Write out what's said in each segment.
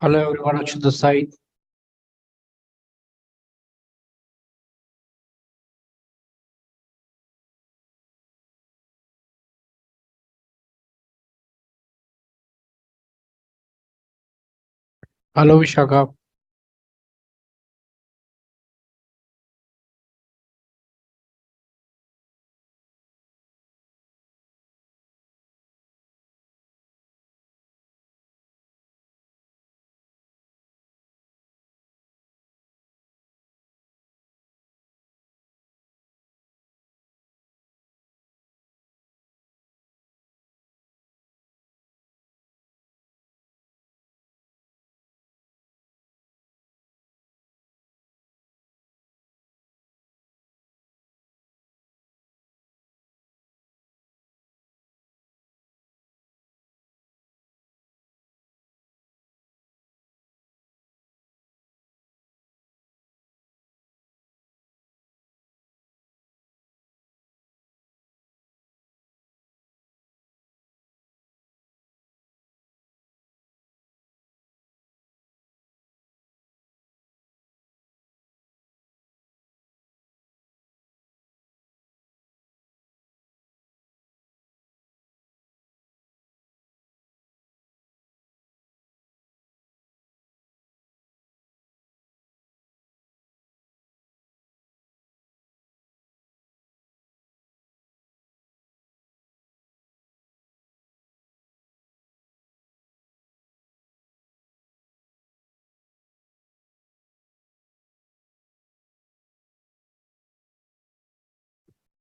Hello everyone, Akshay this side. Hello Vishaka.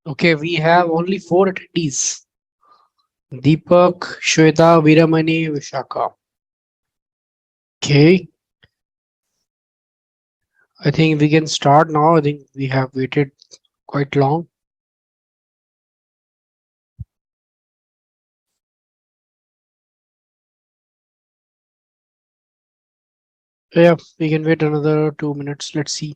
Okay, we have only four attendees. Deepak, Shweta, Viramani, Vishaka. Okay, I think we can start now. I think we have waited quite long. Yeah, we can wait another 2 minutes. Let's see.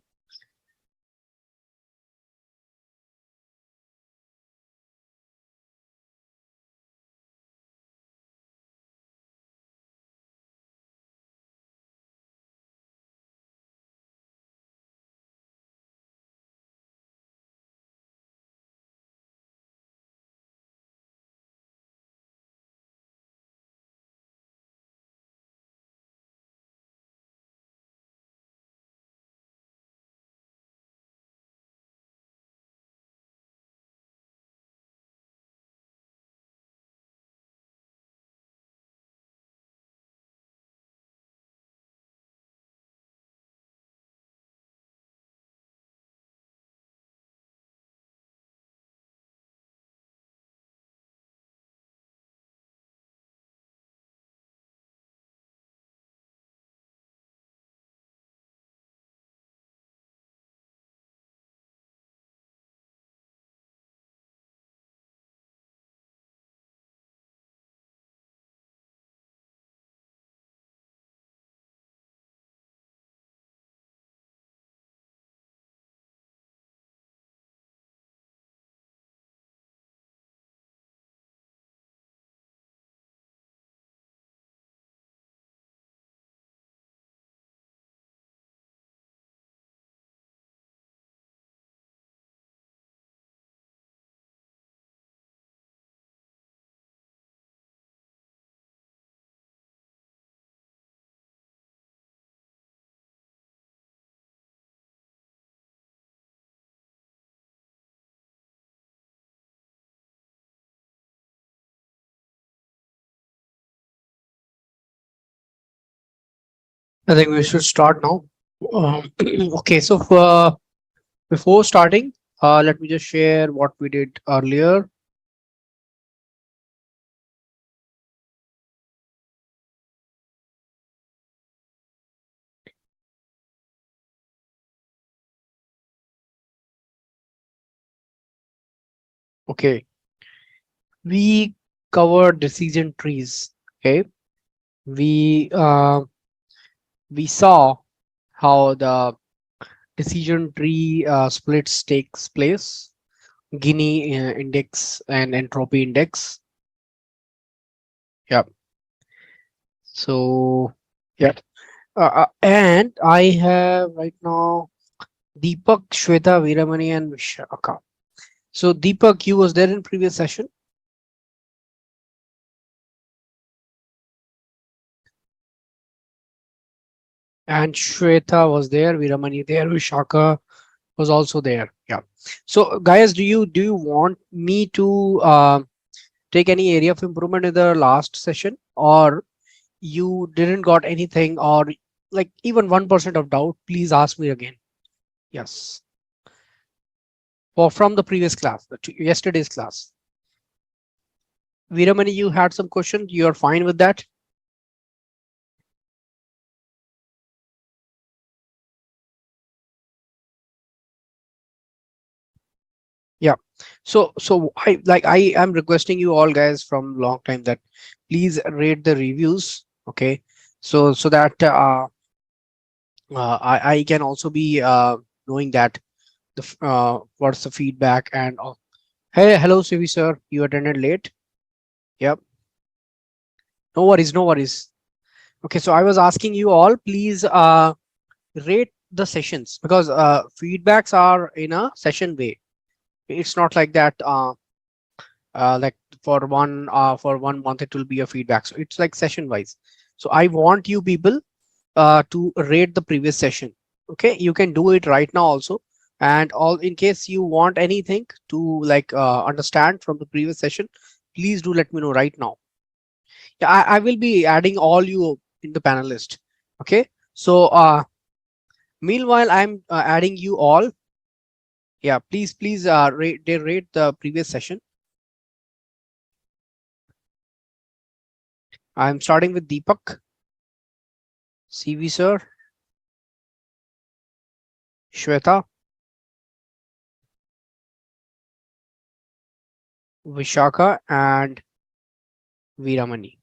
I think we should start now. Okay, so before starting, let me just share what we did earlier. Okay, we covered decision trees. Okay, we we saw how the decision tree splits takes place, Gini index and entropy index. Yeah. So yeah. And I have right now Deepak, Shweta, Veeramani, and Vishaka. So Deepak, you was there in previous session, and Shweta was there, Veeramani there, Vishaka was also there. Yeah. So guys, do you want me to take any area of improvement in the last session, or you didn't got anything, or like even 1% of doubt? Please ask me again. Yes. Or from the previous class, yesterday's class. Veeramani, you had some questions. You are fine with that? Yeah. So I am requesting you all guys from long time that please rate the reviews. Okay. So that I can also be knowing that what's the feedback and all. Hey, hello, Sivi sir. You attended late. Yep. No worries. No worries. Okay. So I was asking you all, please rate the sessions, because feedbacks are in a session way. It's not like that. Like for 1 month it will be a feedback, so it's like session wise. So I want you people to rate the previous session. Okay, you can do it right now also, and all in case you want anything to like understand from the previous session, please do let me know right now. Yeah, I will be adding all you in the panelist. Okay, so meanwhile I'm adding you all. Yeah, please rate the previous session. I'm starting with Deepak, CV sir, Shweta, Vishaka, and Veeramani.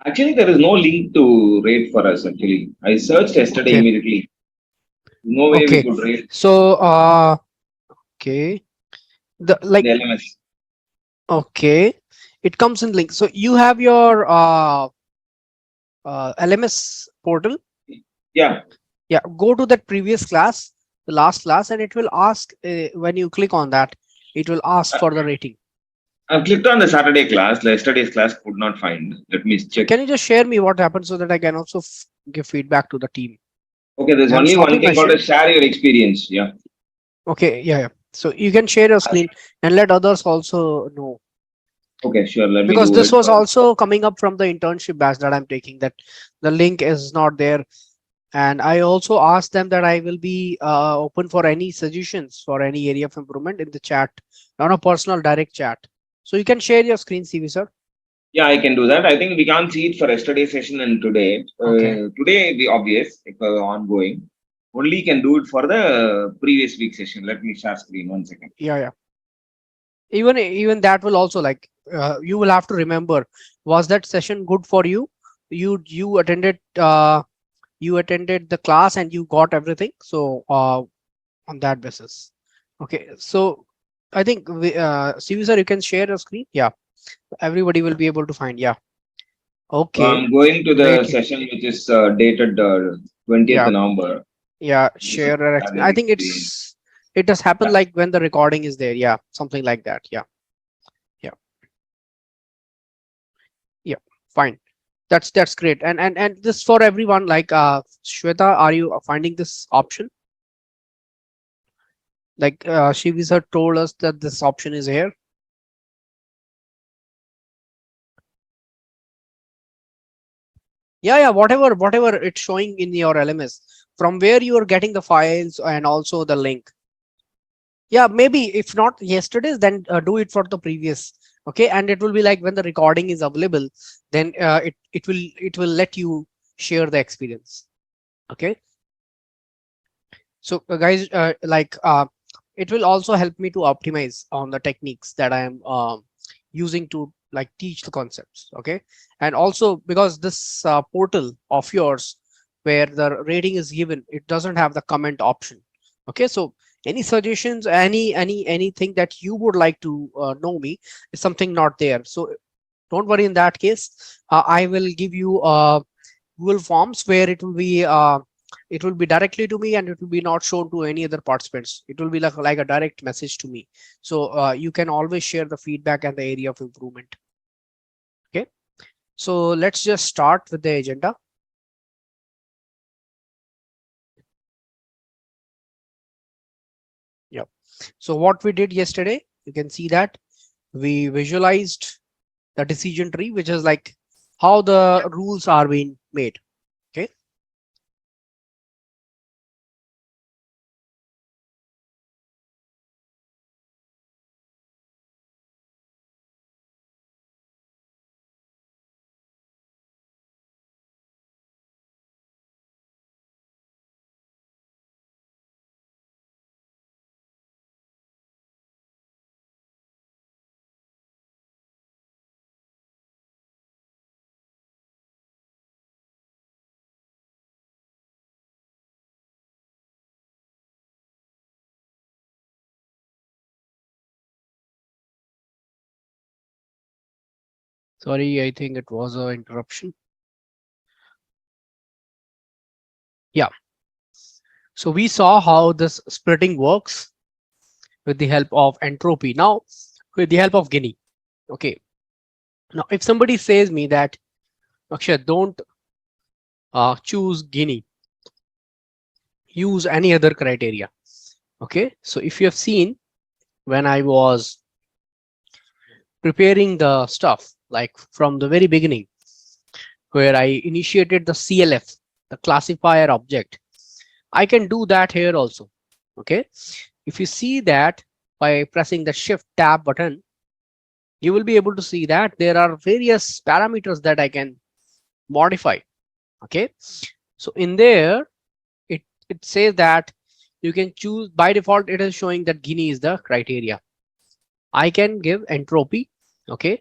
Actually, there is no link to rate for us. Actually, I searched yesterday Okay, immediately. No way we okay. could rate So, okay, the like, the LMS. okay, it comes in link. So you have your LMS portal. Yeah, Yeah, go to that previous class, the last class, and it will ask when you click on that, it will ask I- for the rating. I've clicked on the Saturday class. Yesterday's class could not find. Let me So check. can you just share me what happened so that I can also give feedback to the team? Okay, there's I'm only one stopping my thing called share. a share your experience. Yeah. Okay, yeah, yeah. So you can share your screen and let others also know, Okay, sure. Let me because do this it was first. also coming up from the internship batch that I'm taking, that the link is not there. And I also asked them that I will be open for any suggestions for any area of improvement in the chat, on a personal direct chat. So you can share your screen, CV sir. Yeah, I can do that. I think we can't see it for yesterday's session and today. Okay. Today, the obvious, if ongoing. Only can do it for the previous week session. Let me share screen 1 second. Yeah, yeah. Even that will also like you will have to remember, was that session good for you? You attended you attended the class and you got everything. So on that basis. Okay, so I think CV sir, you can share your screen. Yeah, everybody will be able to find. Yeah. So Okay, I'm going to the great. session which is dated 20th Yeah, November. yeah. This is Share your career I think experience. it does happen Yeah. like when the recording is there. Yeah, something like that. Yeah, yeah, yeah. Fine. That's great. And this for everyone. Like Shweta, are you finding this option? Like Shivi sir told us that this option is here. Yeah, yeah, whatever it's showing in your LMS, from where you are getting the files and also the link. Yeah, maybe if not yesterday's, then do it for the previous. Okay, and it will be like when the recording is available, then it will let you share the experience. Okay. So guys, it will also help me to optimize on the techniques that I am using to like teach the concepts. Okay. And also because this portal of yours where the rating is given, it doesn't have the comment option. Okay. So any suggestions, anything that you would like to know me is something not there. So don't worry in that case. I will give you Google Forms where it will be directly to me and it will be not shown to any other participants. It will be like a direct message to me. So you can always share the feedback and the area of improvement. Okay. So let's just start with the agenda. Yep. So what we did yesterday, you can see that we visualized the decision tree, which is like how the rules are being made. Okay. Sorry, I think it was an interruption. Yeah. So we saw how this splitting works with the help of entropy. Now, with the help of Guinea. Okay. Now, if somebody says me that, Akshay, don't choose Guinea, use any other criteria. Okay. So if you have seen when I was preparing the stuff, like from the very beginning, where I initiated the CLF, the classifier object, I can do that here also. Okay. If you see that by pressing the Shift Tab button, you will be able to see that there are various parameters that I can modify. Okay. So in there, it says that you can choose by default, it is showing that Guinea is the criteria. I can give entropy. Okay.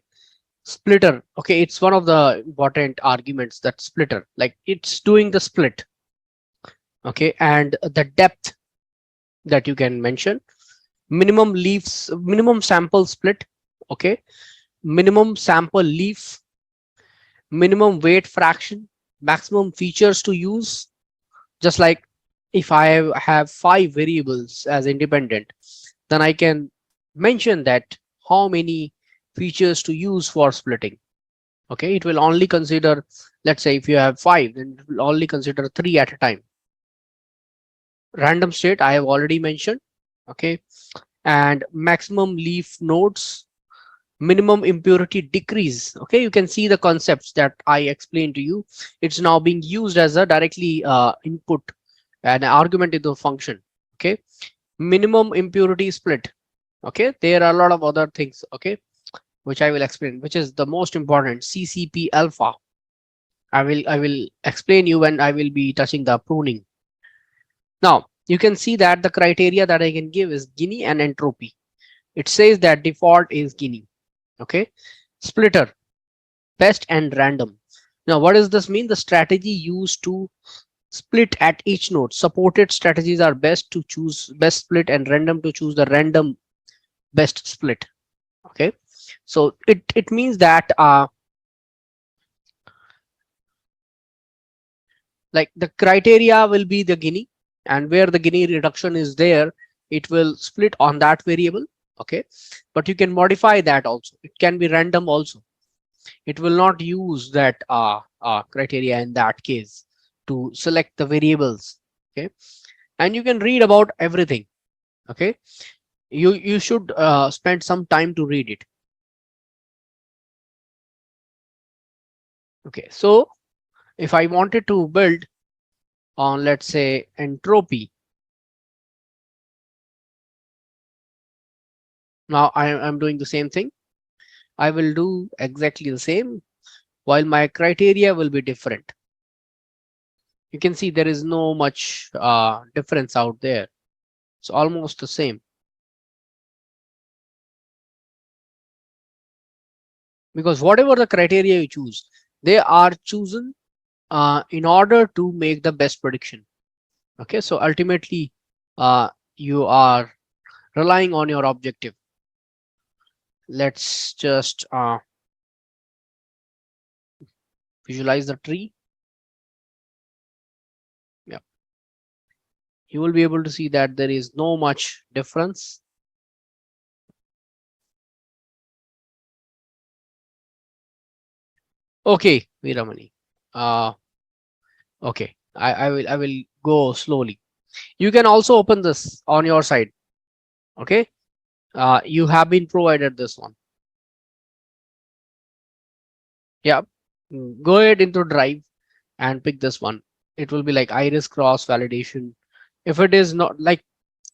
Splitter. Okay. It's one of the important arguments, that splitter, like it's doing the split. Okay. And the depth that you can mention, minimum leaves, minimum sample split. Okay. Minimum sample leaf, minimum weight fraction, maximum features to use. Just like if I have 5 variables as independent, then I can mention that how many features to use for splitting. Okay, it will only consider, let's say if you have 5, then it will only consider 3 at a time. Random state I have already mentioned. Okay, and maximum leaf nodes, minimum impurity decrease. Okay, you can see the concepts that I explained to you. It's now being used as a directly input, an argument into the function. Okay, minimum impurity split. Okay, there are a lot of other things. Okay, which I will explain, which is the most important, CCP alpha. I will explain you when I will be touching the pruning. Now you can see that the criteria that I can give is Guinea and entropy. It says that default is Guinea. Okay, splitter, best and random. Now what does this mean? The strategy used to split at each node. Supported strategies are best to choose best split and random to choose the random best split. Okay, so it means that like the criteria will be the Guinea, and where the Guinea reduction is there, it will split on that variable. Okay, but you can modify that also. It can be random also. It will not use that criteria in that case to select the variables. Okay, and you can read about everything. Okay, you should spend some time to read it. Okay, so if I wanted to build on, let's say, entropy, now I'm doing the same thing. I will do exactly the same while my criteria will be different. You can see there is no much difference out there. It's almost the same, because whatever the criteria you choose, they are chosen in order to make the best prediction. Okay, so ultimately you are relying on your objective. Let's just visualize the tree. Yeah, you will be able to see that there is no much difference. Okay, Viramani. Okay, I will go slowly. You can also open this on your side. Okay, you have been provided this one. Yeah, go ahead into Drive and pick this one. It will be like iris cross validation. If it is not like,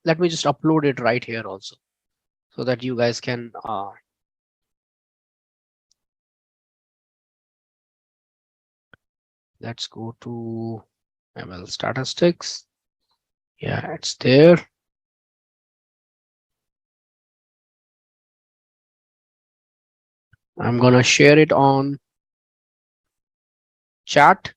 let me just upload it right here also, so that you guys can let's go to ML statistics. Yeah, it's there. I'm gonna share it on chat.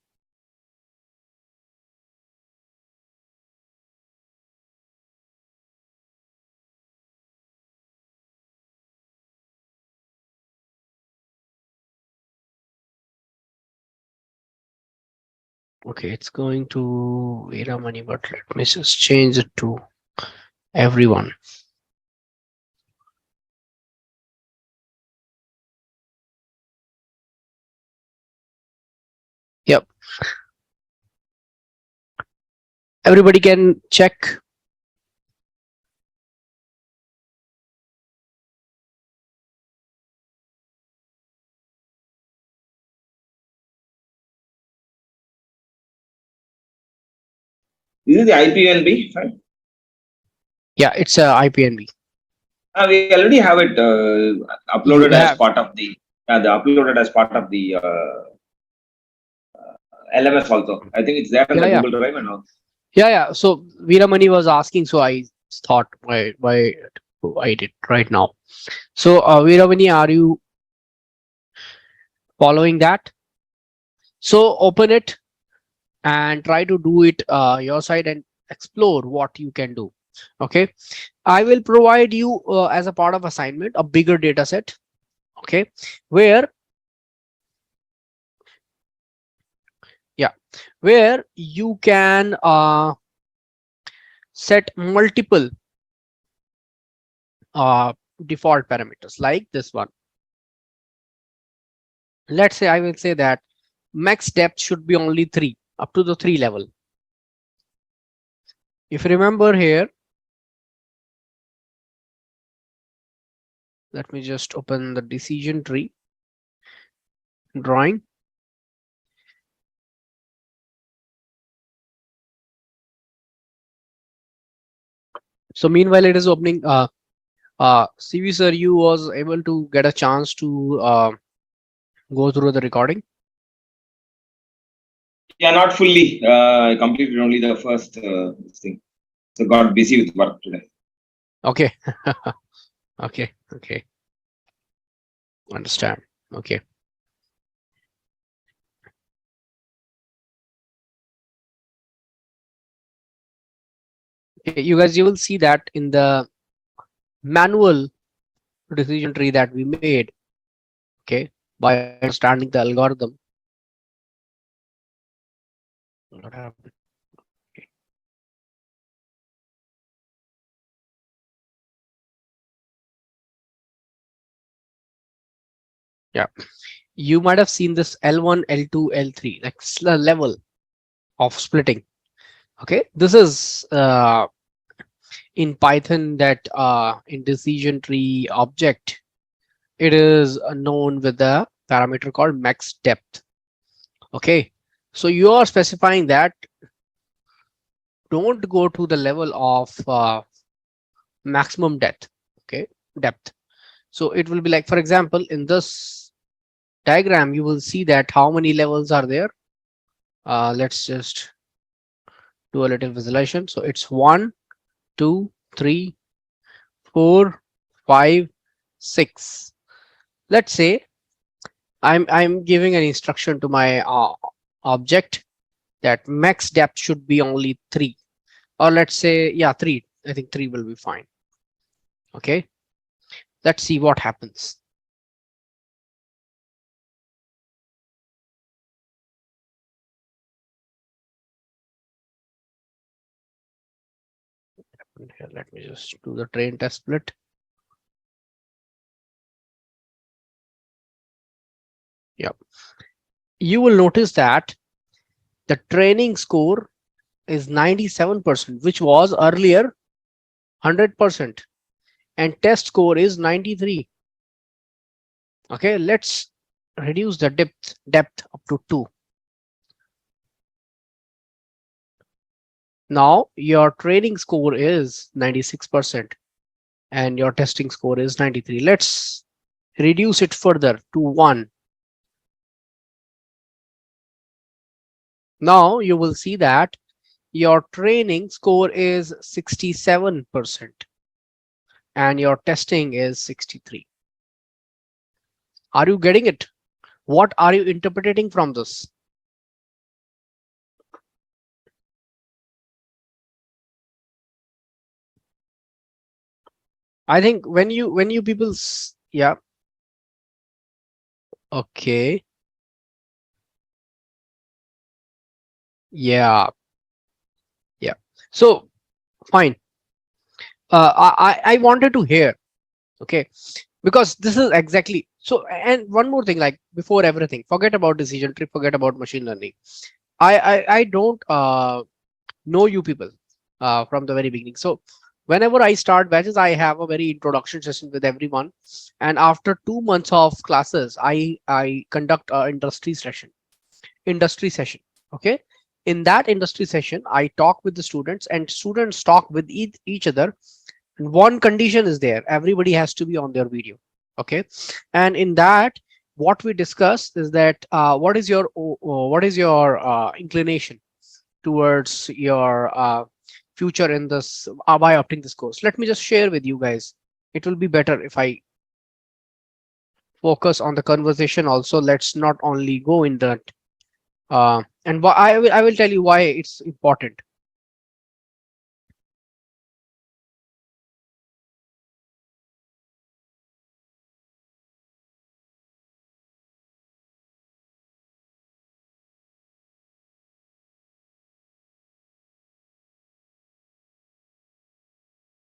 Okay, it's going to Viramani, but let me just change it to everyone. Yep, everybody can check. This is the IPNB, right? Yeah, it's a IPNB. We already have it You uploaded as have, part of the uploaded as part of the LMS also. I think it's there in yeah, the yeah, Google Drive and all. yeah. So Viramani was asking, so I thought why I did right now. So Viramani, are you following that? So open it and try to do it your side and explore what you can do. Okay, I will provide you as a part of assignment a bigger data set. Okay, where, yeah, where you can set multiple uh, default parameters like this one. Let's say I will say that max depth should be only 3, up to the 3 level. If you remember here, let me just open the decision tree drawing. So meanwhile it is opening, CV sir, you was able to get a chance to go through the recording? Yeah, not fully. I completed only the first thing. So got busy with work today. Okay. Okay, understand. Okay, you guys, you will see that in the manual decision tree that we made, okay, by understanding the algorithm. What happened? Okay. Yeah, you might have seen this L1, L2, L3, like level of splitting. Okay, this is in Python that in decision tree object, it is known with the parameter called max depth. Okay, so you are specifying that don't go to the level of maximum depth. Okay, depth. So it will be like, for example, in this diagram, you will see that how many levels are there. Let's just do a little visualization. So it's 1, 2, 3, 4, 5, 6. Let's say I'm giving an instruction to my object that max depth should be only 3, or let's say, yeah, 3. I think 3 will be fine. Okay, let's see what happens. Here, let me just do the train test split. Yep, you will notice that the training score is 97%, which was earlier 100%, and test score is 93. Okay, let's reduce the depth up to 2. Now your training score is 96% and your testing score is 93. Let's reduce it further to 1. Now you will see that your training score is 67% and your testing is 63. Are you getting it? What are you interpreting from this? I think when you people yeah, okay, yeah, yeah. So fine. I wanted to hear, okay, because this is exactly so. And one more thing, like before everything, forget about decision tree, forget about machine learning. I don't know you people from the very beginning. So whenever I start batches, I have a very introduction session with everyone, and after 2 months of classes, I conduct a industry session. Okay, in that industry session, I talk with the students, and students talk with each other. And one condition is there: everybody has to be on their video. Okay, and in that, what we discuss is that what is your inclination towards your future in this by opting this course. Let me just share with you guys. It will be better if I focus on the conversation also. Let's not only go in that. And I will tell you why it's important.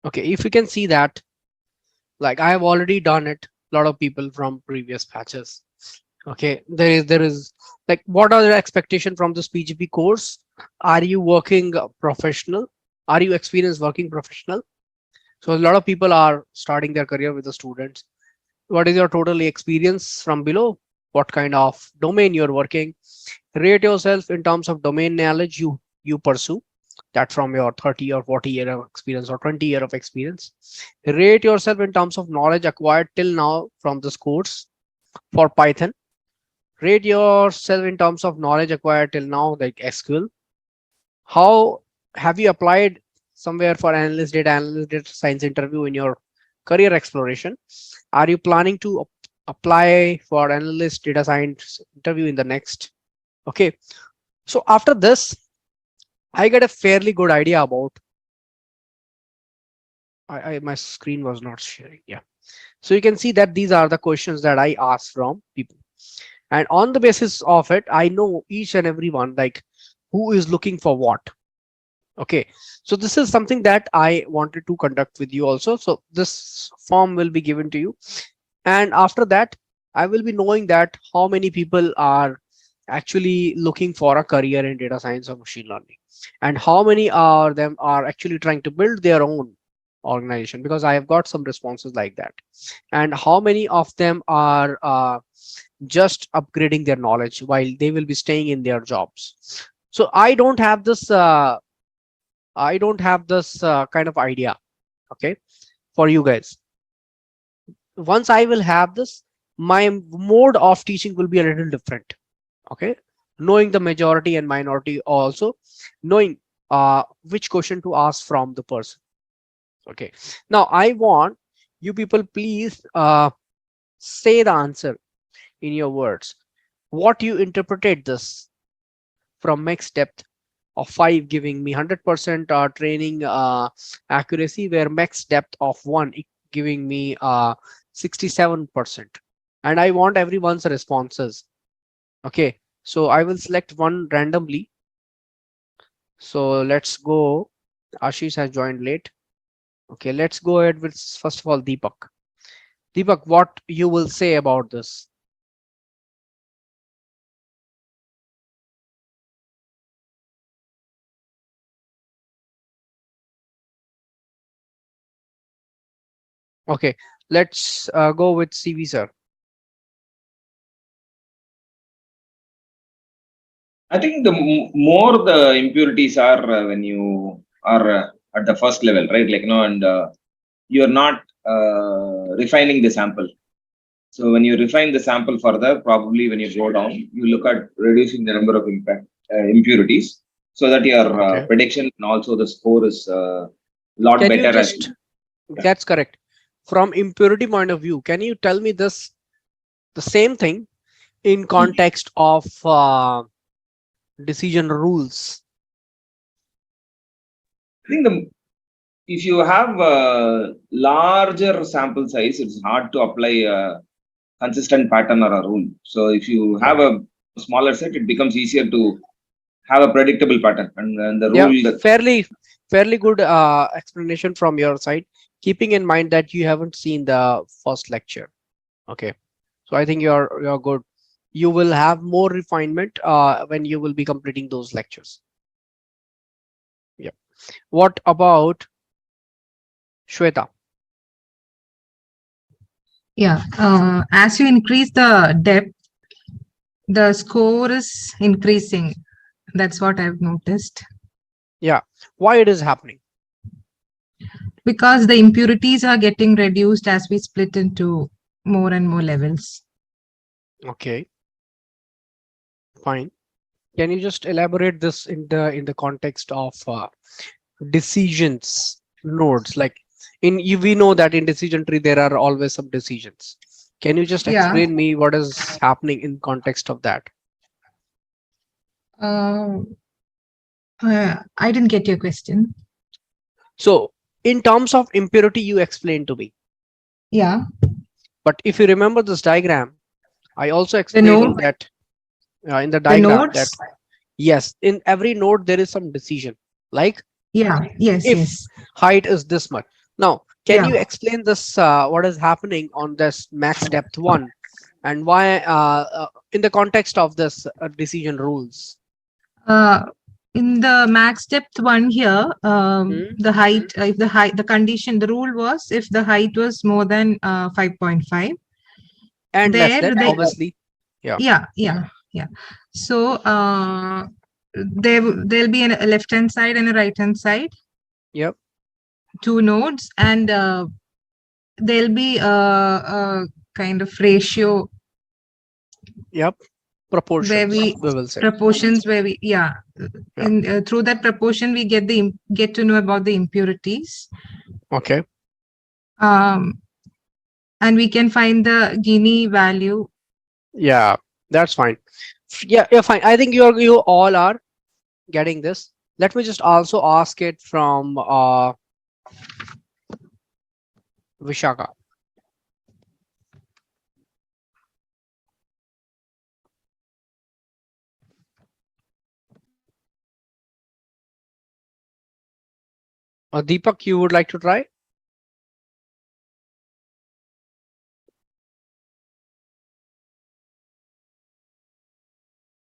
Okay, if you can see that, like I have already done it. A lot of people from previous batches. Okay, there is like, what are the expectation from this PGP course? Are you working professional? Are you experienced working professional? So a lot of people are starting their career with the students. What is your total experience from below? What kind of domain you're working? Rate yourself in terms of domain knowledge you pursue, that from your 30 or 40 year of experience or 20 year of experience. Rate yourself in terms of knowledge acquired till now from this course for Python. Rate yourself in terms of knowledge acquired till now, like SQL. How have you applied somewhere for analyst, data analyst, data science interview in your career exploration? Are you planning to apply for analyst, data science interview in the next? Okay, so after this, I get a fairly good idea about. My screen was not sharing. Yeah, so you can see that these are the questions that I asked from people, and on the basis of it, I know each and every one, like who is looking for what. Okay, so this is something that I wanted to conduct with you also. So this form will be given to you, and after that, I will be knowing that how many people are actually looking for a career in data science or machine learning, and how many are them are actually trying to build their own organization, because I have got some responses like that, and how many of them are just upgrading their knowledge while they will be staying in their jobs. So I don't have this kind of idea, okay, for you guys. Once I will have this, my mode of teaching will be a little different. Okay, knowing the majority and minority also, knowing which question to ask from the person. Okay, now I want you people please say the answer in your words. What you interpreted this from max depth of 5 giving me 100% training accuracy, where max depth of 1 giving me 67%. And I want everyone's responses. Okay, so I will select one randomly. So let's go. Ashish has joined late. Okay, let's go ahead with first of all Deepak. Deepak, what you will say about this? Okay, let's go with CV sir. I think the more the impurities are when you are at the first level, right? Like, and you are not refining the sample. So when you refine the sample further, probably when you go down, you look at reducing the number of impurities, so that your Okay, prediction and also the score is a lot can you better as just, that's correct. From impurity point of view, can you tell me this, the same thing in context of decision rules? I think if you have a larger sample size, it's hard to apply a consistent pattern or a rule. So if you have Okay. a smaller set, it becomes easier to have a predictable pattern, and the Yeah, rule that fairly good explanation from your side, keeping in mind that you haven't seen the first lecture. Okay, so I think you're good. You will have more refinement when you will be completing those lectures. Yeah. What about Shweta? Yeah, as you increase the depth, the score is increasing. That's what I've noticed. Yeah, why it is happening? Because the impurities are getting reduced as we split into more and more levels. Okay, fine. Can you just elaborate this in the context of decisions nodes? Like we know that in decision tree there are always some decisions. Can you just Yeah. explain me what is happening in context of that? Uh, I didn't get your question. So in terms of impurity, you explained to me. Yeah. But if you remember this diagram, I also The explained node, in the the diagram that nodes. yes, in every node there is some decision. Like Yeah. Yes. if Yes. height is this much. Now, can Yeah. you explain this? What is happening on this max depth one, and why in the context of this decision rules? Uh, in the max depth one here, Hmm? the height, if the height, the condition, the rule was if the height was more than 5.5, And less there than they, obviously. Yeah. yeah. So there'll be a left hand side and a right hand side, Yep. two nodes, and there'll be a kind of ratio Yep. where Proportions, we will say. proportions where we Yeah. in through that proportion we get to know about the impurities, Okay. um and we can find the Gini value. Yeah, that's fine. Yeah, yeah, fine. I think you all are getting this. Let me just also ask it from Vishaka. Deepak, you would like to try?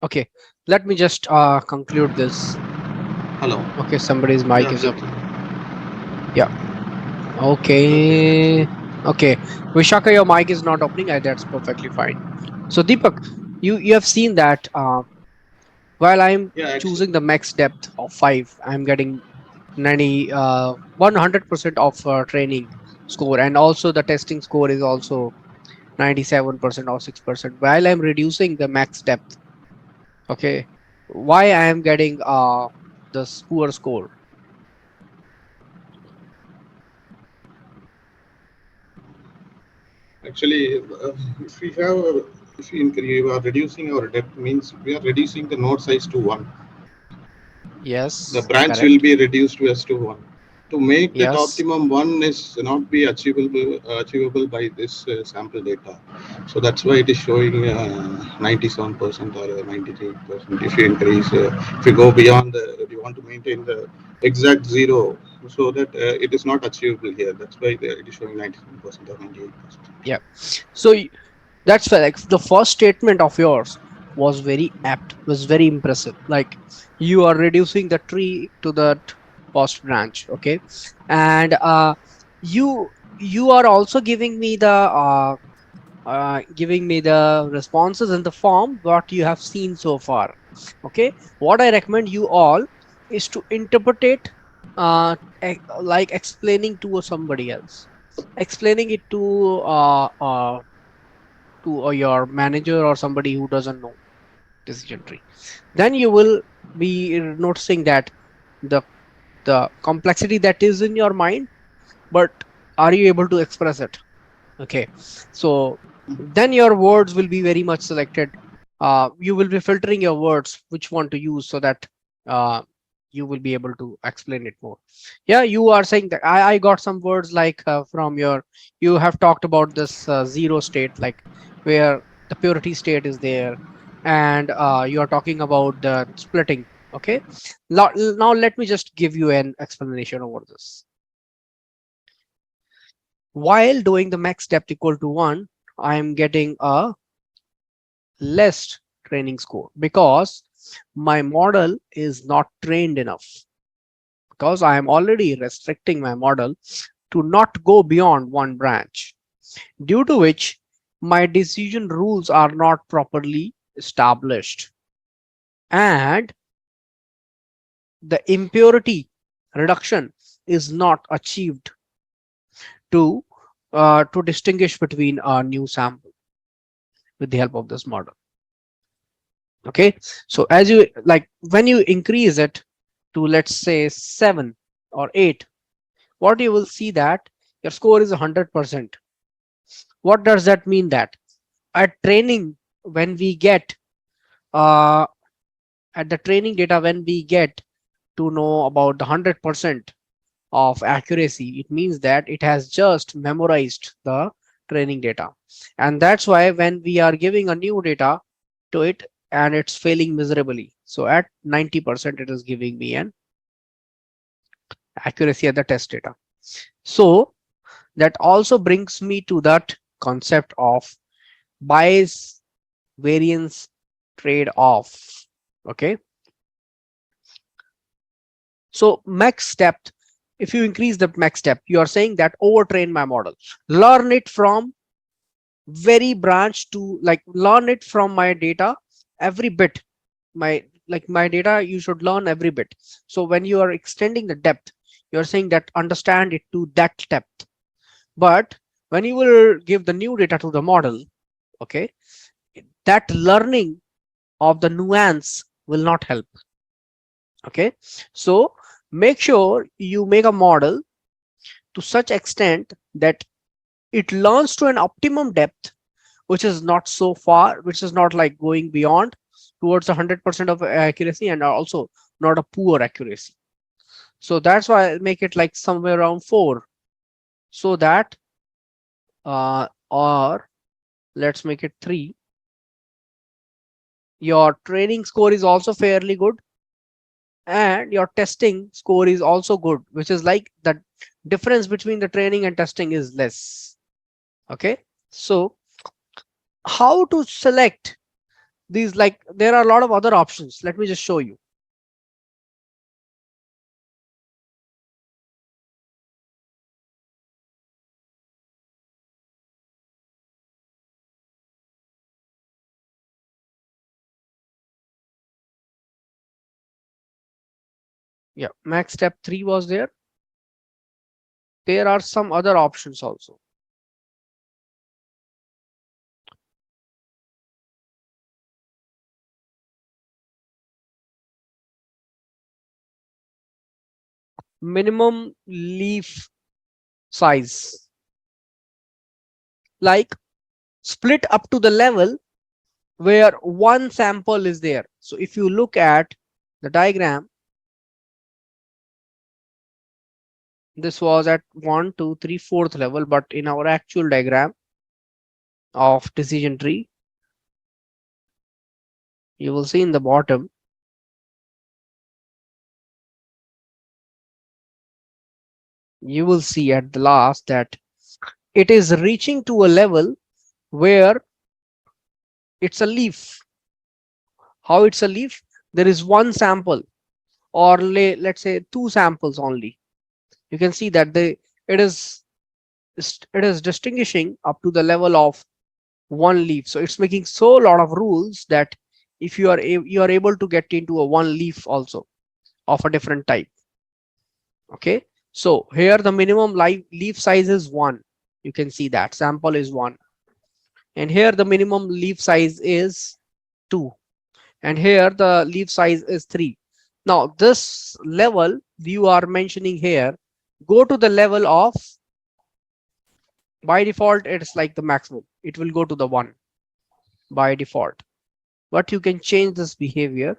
Okay, let me just conclude this. Hello. Okay, somebody's mic is up. Exactly. Yeah. Okay. Okay. Vishaka, your mic is not opening. That's perfectly fine. So Deepak, you have seen that while I'm Yeah, actually, choosing the max depth of 5, I'm getting 100% of training score, and also the testing score is also 97% or 6%. While I'm reducing the max depth, okay, why I am getting this poor score? Actually, if we have, if we are reducing our depth, means we are reducing the node size to 1. The Yes, branch will correct. be reduced to as to 1. To make that Yes. optimum 1 is not be achievable by this sample data. So that's why it is showing 97% or 93%. If you increase, if you go beyond if you want to maintain the exact 0, so that it is not achievable here. That's why it is showing 97% or 98%. Yeah. So that's why, like, the first statement of yours was very apt, was very impressive. Like, you are reducing the tree to that first branch, okay? And you are also giving me the responses in the form what you have seen so far. Okay, what I recommend you all is to interpret it, like explaining to somebody else, explaining it to your manager or somebody who doesn't know decision tree. Then you will be noticing that the the complexity that is in your mind, but are you able to express it? Okay, so then your words will be very much selected. You will be filtering your words which one to use, so that uh, you will be able to explain it more. Yeah, you are saying that I got some words like from your, you have talked about this zero state, like where the purity state is there, and you are talking about the splitting. Okay, now let me just give you an explanation over this. While doing the max depth equal to 1, I am getting a less training score because my model is not trained enough, because I am already restricting my model to not go beyond one branch, due to which my decision rules are not properly established, and the impurity reduction is not achieved to distinguish between a new sample with the help of this model. Okay, so as you like, when you increase it to, let's say, 7 or 8, what you will see that your score is 100%. What does that mean? That at training, when we get uh at the training data, when we get to know about the 100% of accuracy, it means that it has just memorized the training data. And that's why when we are giving a new data to it and it's failing miserably, so at 90% it is giving me an accuracy at the test data. So that also brings me to that concept of bias variance trade off. Okay, so max depth, if you increase the max depth, you are saying that overtrain my model, learn it from very branch to, like, learn it from my data every bit. My data, you should learn every bit. So when you are extending the depth, you're saying that understand it to that depth. But when you will give the new data to the model, okay, that learning of the nuance will not help. Okay, so make sure you make a model to such extent that it learns to an optimum depth, which is not so far, which is not like going beyond towards 100% of accuracy, and also not a poor accuracy. So that's why I make it like somewhere around 4, so that or let's make it 3. Your training score is also fairly good, and your testing score is also good, which is like the difference between the training and testing is less. Okay, so how to select these? Like, there are a lot of other options. Let me just show you. Yeah, max step 3 was there. There are some other options also. minimum leaf size, like split up to the level where one sample is there. So if you look at the diagram, this was at 1, 2, 3, 4th level, but in our actual diagram of decision tree, you will see in the bottom, you will see at the last that it is reaching to a level where it's a leaf. How it's a leaf? There is one sample, or let's say two samples only. You can see that it is it is distinguishing up to the level of one leaf. So it's making so lot of rules that if you are able to get into a one leaf also of a different type. Okay, so here the minimum leaf size is 1. You can see that sample is 1, and here the minimum leaf size is 2, and here the leaf size is 3. Now this level you are mentioning here, go to the level of, by default it's like the maximum, it will go to the 1 by default, but you can change this behavior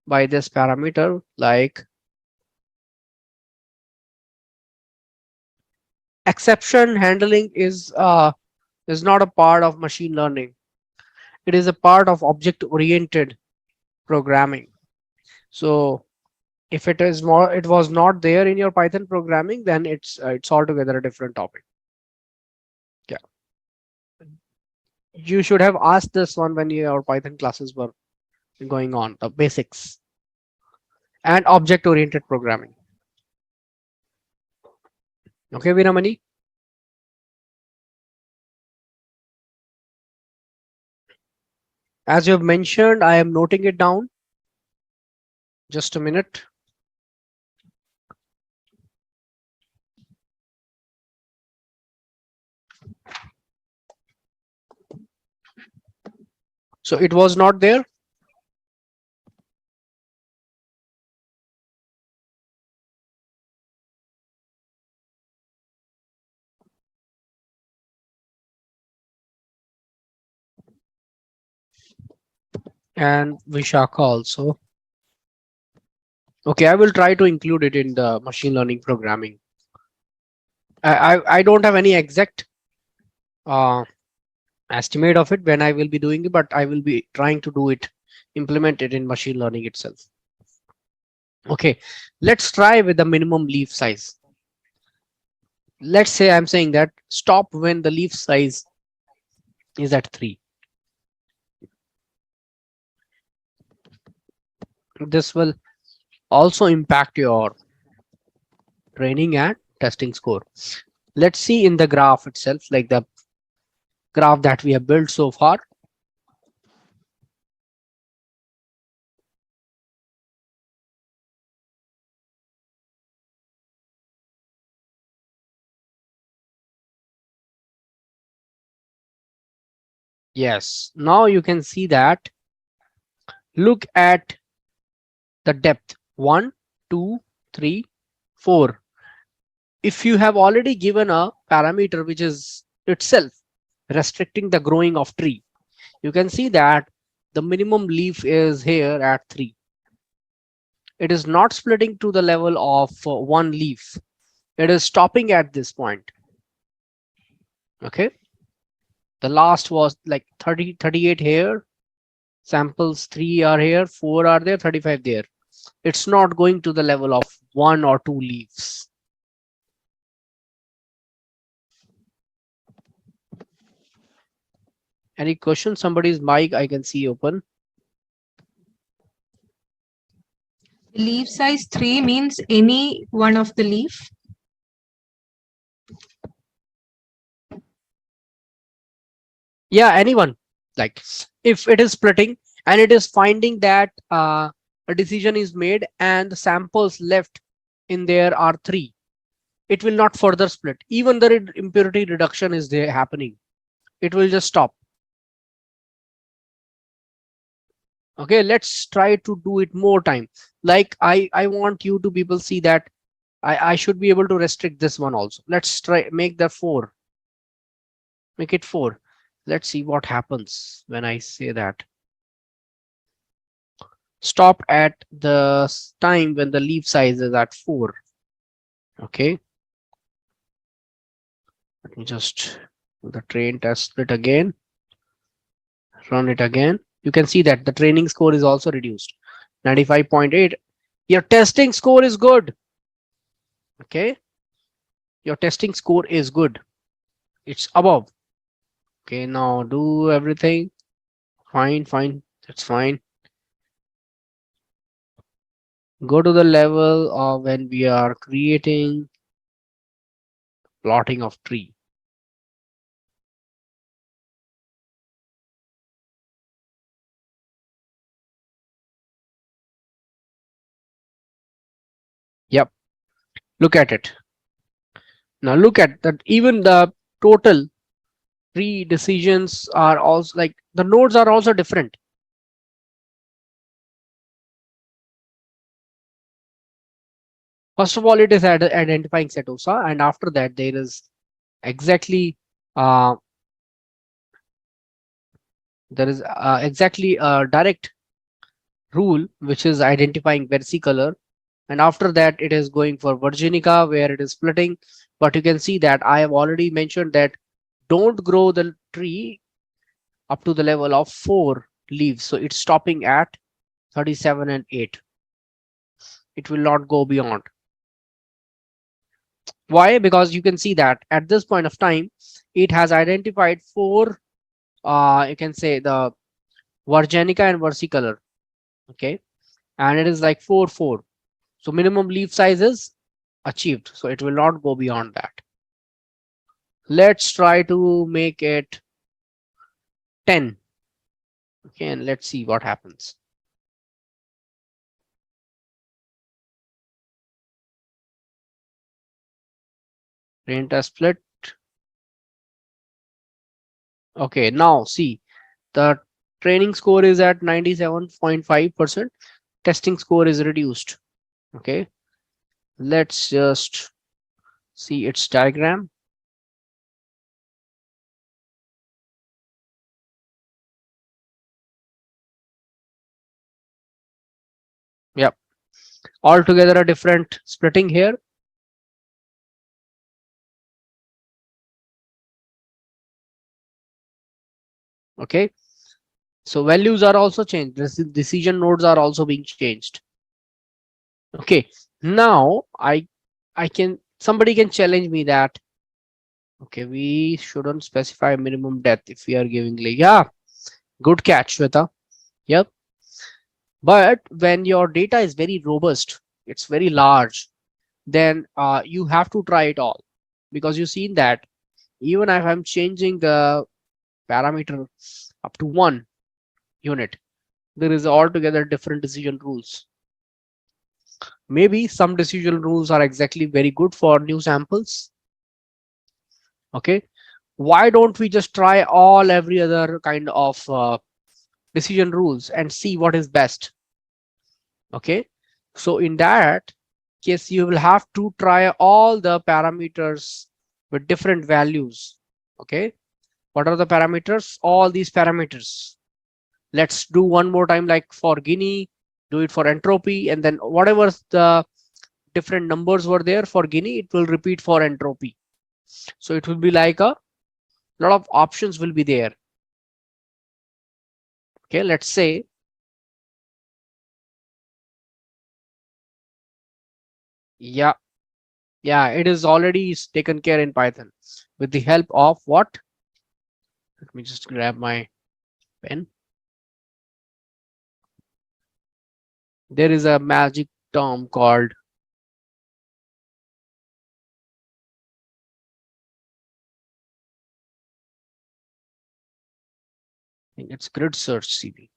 by this parameter, like exception handling is not a part of machine learning. It is a part of object oriented programming. So if it was not there in your Python programming, then it's altogether a different topic. Yeah, you should have asked this one when your Python classes were going on, the basics and object oriented programming. Okay, Vinamani. As you have mentioned, I am noting it down. Just a minute. So it was not there. And Vishaka also. Okay, I will try to include it in the machine learning programming. I don't have any exact estimate of it when I will be doing it, but I will be trying to do it, implement it in machine learning itself. Okay, let's try with the minimum leaf size. Let's say I'm saying that stop when the leaf size is at 3. This will also impact your training and testing score. Let's see in the graph itself, like the graph that we have built so far. Yes, now you can see that. Look at the depth 1, 2, 3, 4. If you have already given a parameter which is itself restricting the growing of tree, you can see that the minimum leaf is here at 3. It is not splitting to the level of one leaf. It is stopping at this point. Okay, the last was like 30, 38 here. Samples 3 are here, 4 are there, 35 there. It's not going to the level of 1 or 2 leaves. Any question? Somebody's mic I can see open. Leaf size 3 means any one of the leaf. Yeah, anyone. Like if it is splitting and it is finding that a decision is made and the samples left in there are 3, it will not further split. Even the impurity reduction is there happening, it will just stop. Okay, let's try to do it more time. Like I want you to people see that I should be able to restrict this one also. Let's try make the 4. Make it 4. Let's see what happens when I say that. Stop at the time when the leaf size is at 4. Okay. Let me just do the train test split again. Run it again. You can see that the training score is also reduced. 95.8. Your testing score is good. Okay. Your testing score is good. It's above. Okay. Now do everything. Fine. That's fine. Go to the level of when we are creating plotting of tree. Yep. Look at it. Now look at that. Even the total tree decisions are also like the nodes are also different. First of all, it is identifying setosa, and after that there is exactly uh, a direct rule which is identifying versicolor, and after that it is going for virginica where it is splitting. But you can see that I have already mentioned that don't grow the tree up to the level of 4 leaves, so it's stopping at 37 and 8. It will not go beyond. Why? Because you can see that at this point of time it has identified 4, you can say the virginica and versicolor. Okay, and it is like 4 4, so minimum leaf size is achieved, so it will not go beyond that. Let's try to make it 10. Okay, and let's see what happens. Print a split. Okay, now see the training score is at 97.5%. Testing score is reduced. Okay, let's just see its diagram. Yep, altogether a different splitting here. Okay, so values are also changed. Decision nodes are also being changed. Okay, now I can, somebody can challenge me that okay, we shouldn't specify minimum depth if we are giving like, yeah, good catch, Shweta. Yep, but when your data is very robust, it's very large, then you have to try it all, because you've seen that even if I'm changing the parameter up to 1 unit, there is altogether different decision rules. Maybe some decision rules are exactly very good for new samples. Okay, why don't we just try all every other kind of decision rules and see what is best? Okay, so in that case you will have to try all the parameters with different values. Okay, what are the parameters? All these parameters. Let's do one more time, like for Guinea, do it for entropy, and then whatever the different numbers were there for Guinea, it will repeat for entropy. So it will be like a lot of options will be there. Okay, let's say yeah, it is already taken care in Python with the help of what? Let me just grab my pen. There is a magic term called I think it's GridSearchCV.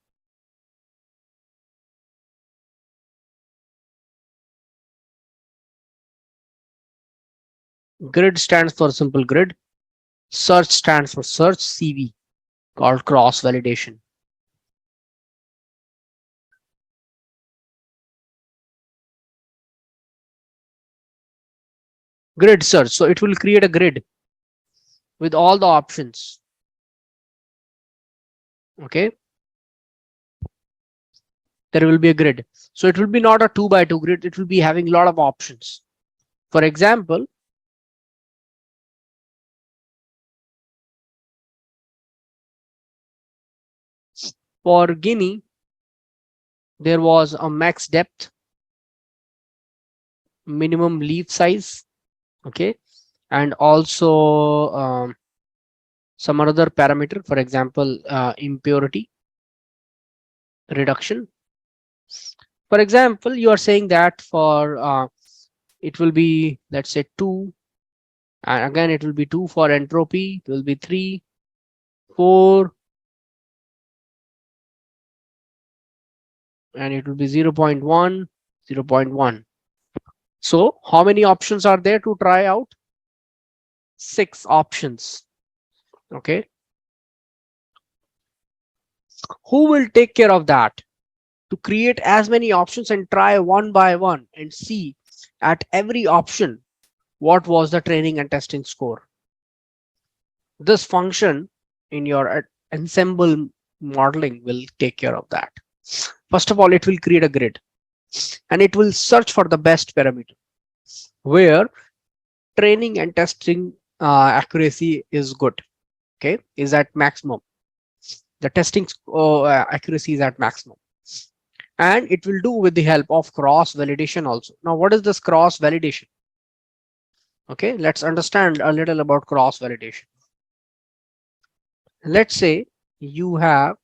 Grid stands for simple grid. Search stands for search. CV called cross validation. Grid search. So it will create a grid with all the options. Okay. There will be a grid. So it will be not a 2 by 2 grid. It will be having a lot of options. For example, for Guinea, there was a max depth, minimum leaf size, okay, and also some other parameter, for example, impurity reduction. For example, you are saying that for it will be, let's say, 2, and again it will be 2 for entropy, it will be 3, 4, and it will be 0.1, 0.1. So how many options are there to try out? 6 options. Okay. Who will take care of that? To create as many options and try one by one and see at every option what was the training and testing score. This function in your ensemble modeling will take care of that. First of all, it will create a grid and it will search for the best parameter where training and testing accuracy is good. Okay, is at maximum. The testing accuracy is at maximum. And it will do with the help of cross validation also. Now, what is this cross validation? Okay, let's understand a little about cross validation. Let's say you have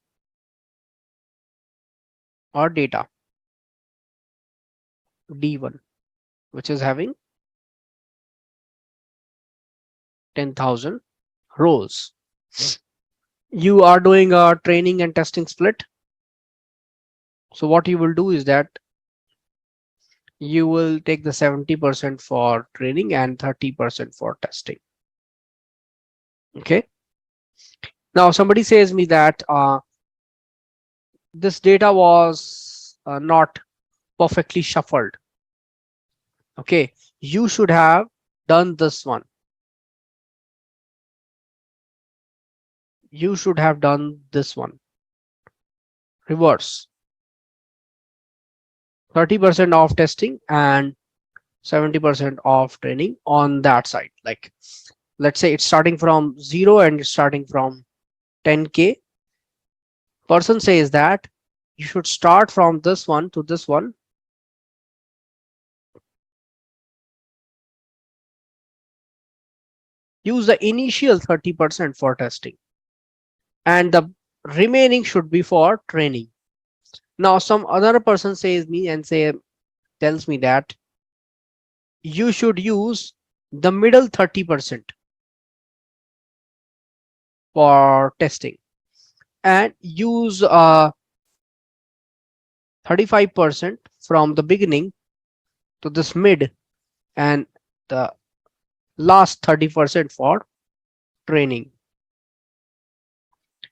our data D1, which is having 10,000 rows. You are doing a training and testing split. So what you will do is that you will take the 70% for training and 30% for testing. Okay. Now somebody says me that this data was not perfectly shuffled. Okay, you should have done this one. You should have done this one. Reverse. 30% of testing and 70% of training on that side. Like, let's say it's starting from 0 and it's starting from 10K. Person says that you should start from this one to this one. Use the initial 30% for testing and the remaining should be for training. Now some other person says me and tells me that you should use the middle 30% for testing and use 35% from the beginning to this mid and the last 30% for training.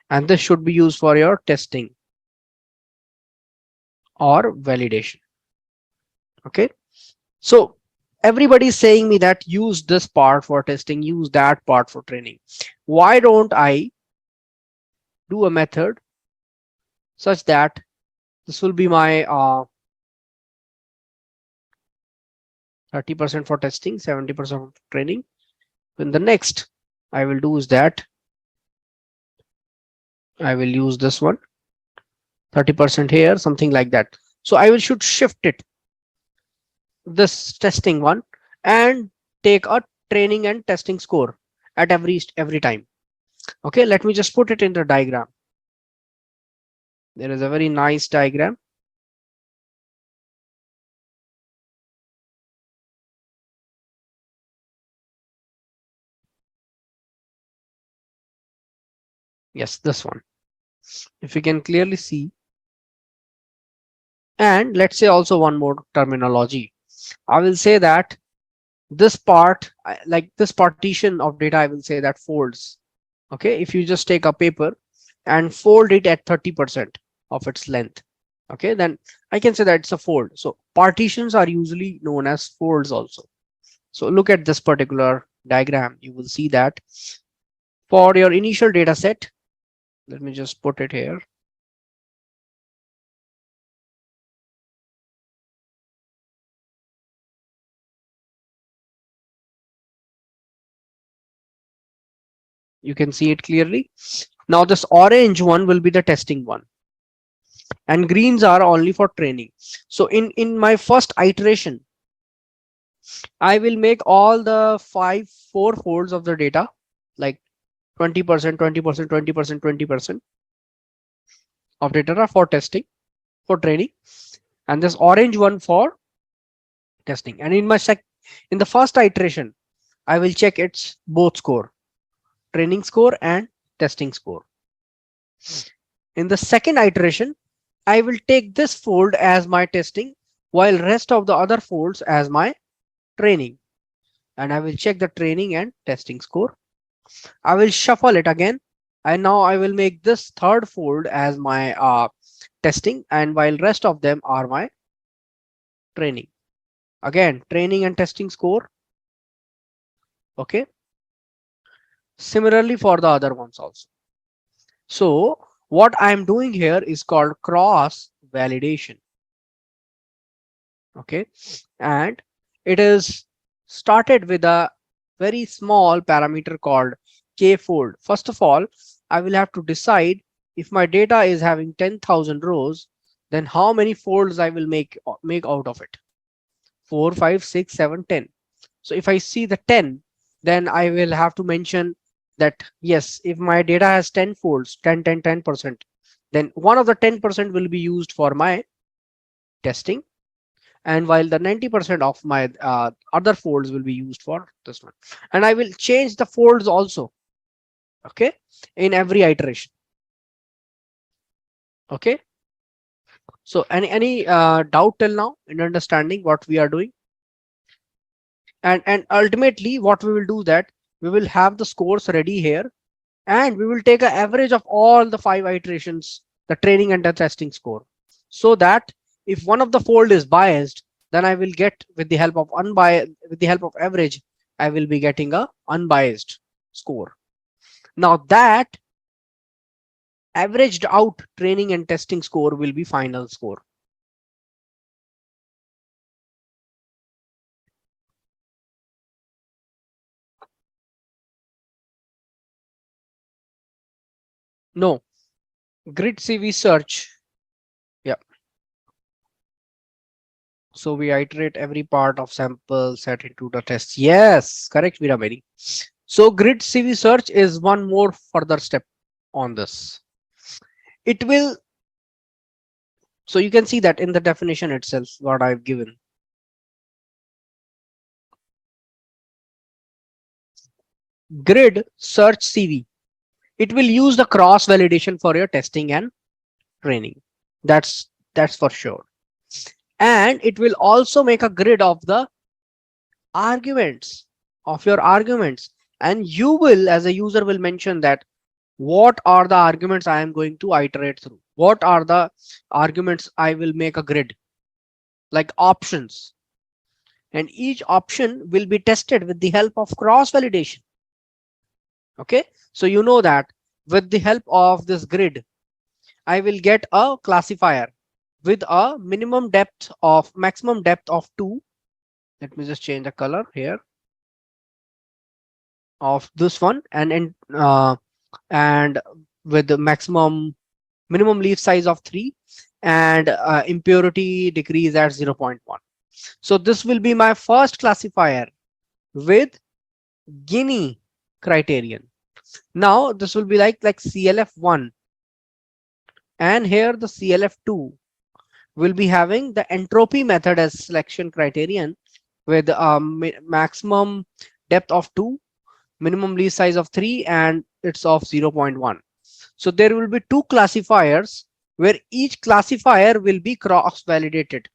And this should be used for your testing or validation. Okay. So everybody is saying me that use this part for testing, use that part for training. Why don't I do a method such that this will be my 30% for testing, 70% for training. Then the next I will do is that I will use this one, 30% here, something like that. So I will should shift it, this testing one, and take a training and testing score at every time. Okay, let me just put it in the diagram. There is a very nice diagram. Yes, this one. If you can clearly see. And let's say also one more terminology. I will say that this part, like this partition of data, I will say that folds. Okay, if you just take a paper and fold it at 30% of its length, okay, then I can say that it's a fold. So partitions are usually known as folds also. So look at this particular diagram. You will see that for your initial data set, let me just put it here. You can see it clearly. Now this orange one will be the testing one, and greens are only for training. So in my first iteration, I will make all the four folds of the data, like 20%, 20%, 20%, 20% of data for testing, for training, and this orange one for testing. And in the first iteration, I will check its both score, training score and testing score. In the second iteration, I will take this fold as my testing, while rest of the other folds as my training, and I will check the training and testing score. I will shuffle it again, and now I will make this third fold as my testing, and while rest of them are my training. Again, training and testing score. Okay. Similarly for the other ones also. So what I'm doing here is called cross validation. Okay, and it is started with a very small parameter called k-fold. First of all, I will have to decide if my data is having 10,000 rows, then how many folds I will make out of it. 4, 5, 6, 7, 10. So if I see the 10, then I will have to mention that yes, if my data has 10 folds, 10, 10, 10%, then one of the 10% will be used for my testing, and while the 90% of my other folds will be used for this one. And I will change the folds also, okay, in every iteration. Okay, so any doubt till now in understanding what we are doing? And ultimately what we will do, that we will have the scores ready here, and we will take an average of all the 5 iterations, the training and the testing score, so that if one of the fold is biased, then I will get, with the help of average, I will be getting a unbiased score. Now that averaged out training and testing score will be final score. No, GridCV search. Yeah. So we iterate every part of sample set into the test. Yes, correct, Viramani. So GridCV search is one more further step on this. It will, so you can see that in the definition itself, what I've given. GridSearchCV. It will use the cross validation for your testing and training. That's for sure. And it will also make a grid of the arguments, of your arguments, and you will, as a user, will mention that what are the arguments I am going to iterate through, what are the arguments I will make a grid, like options, and each option will be tested with the help of cross validation. Okay, so you know that with the help of this grid, I will get a classifier with a maximum depth of 2. Let me just change the color here of this one, and with the minimum leaf size of 3, and impurity decrease at 0.1. So this will be my first classifier with Gini criterion. Now this will be like CLF1, and here the CLF2 will be having the entropy method as selection criterion with maximum depth of 2, minimum leaf size of 3, and it's of 0.1. So there will be 2 classifiers where each classifier will be cross validated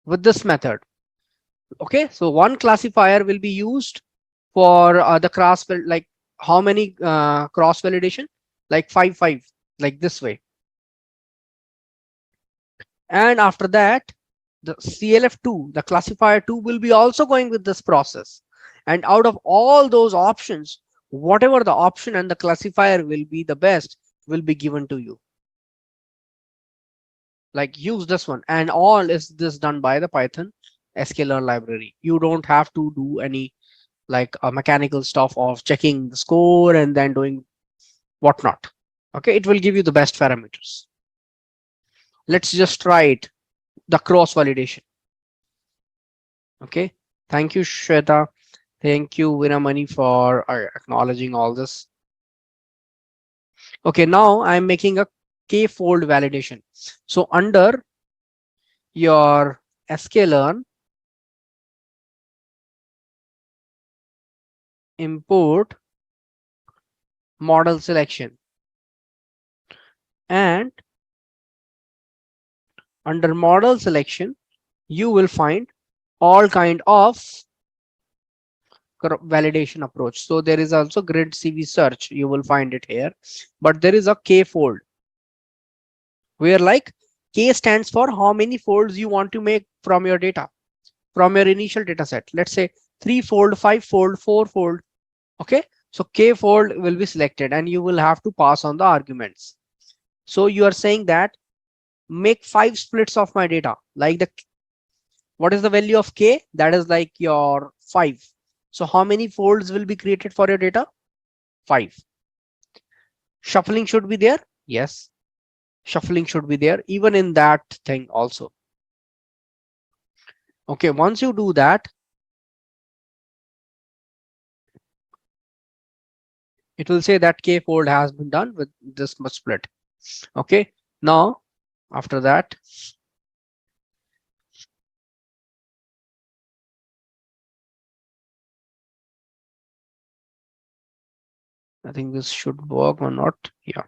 with this method. Okay, so one classifier will be used for the cross, like how many cross validation, like 5, 5, like this way. And after that, the CLF2, the classifier 2 will be also going with this process. And out of all those options, whatever the option and the classifier will be the best will be given to you. Like use this one, and all is this done by the Python sklearn library. You don't have to do any like mechanical stuff of checking the score and then doing whatnot. Okay, it will give you the best parameters. Let's just try it, the cross validation. Okay, thank you, Shweta. Thank you, Vinamani, for acknowledging all this. Okay, now I'm making a k-fold validation. So under your sklearn, import model selection, and under model selection you will find all kind of validation approach. So there is also GridCV search, you will find it here, but there is a k-fold where like k stands for how many folds you want to make from your data, from your initial data set. Let's say 3-fold, 5-fold, 4-fold. Okay, so k-fold will be selected and you will have to pass on the arguments. So you are saying that make 5 splits of my data, like the what is the value of k? That is like your 5. So how many folds will be created for your data? 5. Shuffling should be there. Yes, shuffling should be there even in that thing also. Okay, once you do that, it will say that k fold has been done with this much split. Okay, now after that, I think this should work or not. Yeah.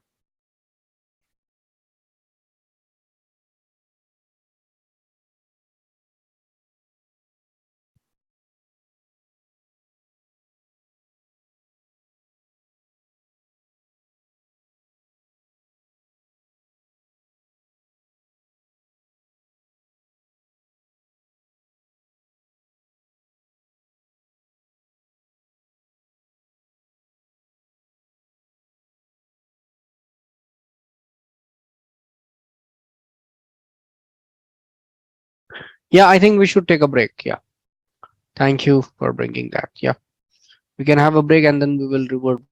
Yeah, I think we should take a break. Yeah. Thank you for bringing that. Yeah. We can have a break and then we will revert back.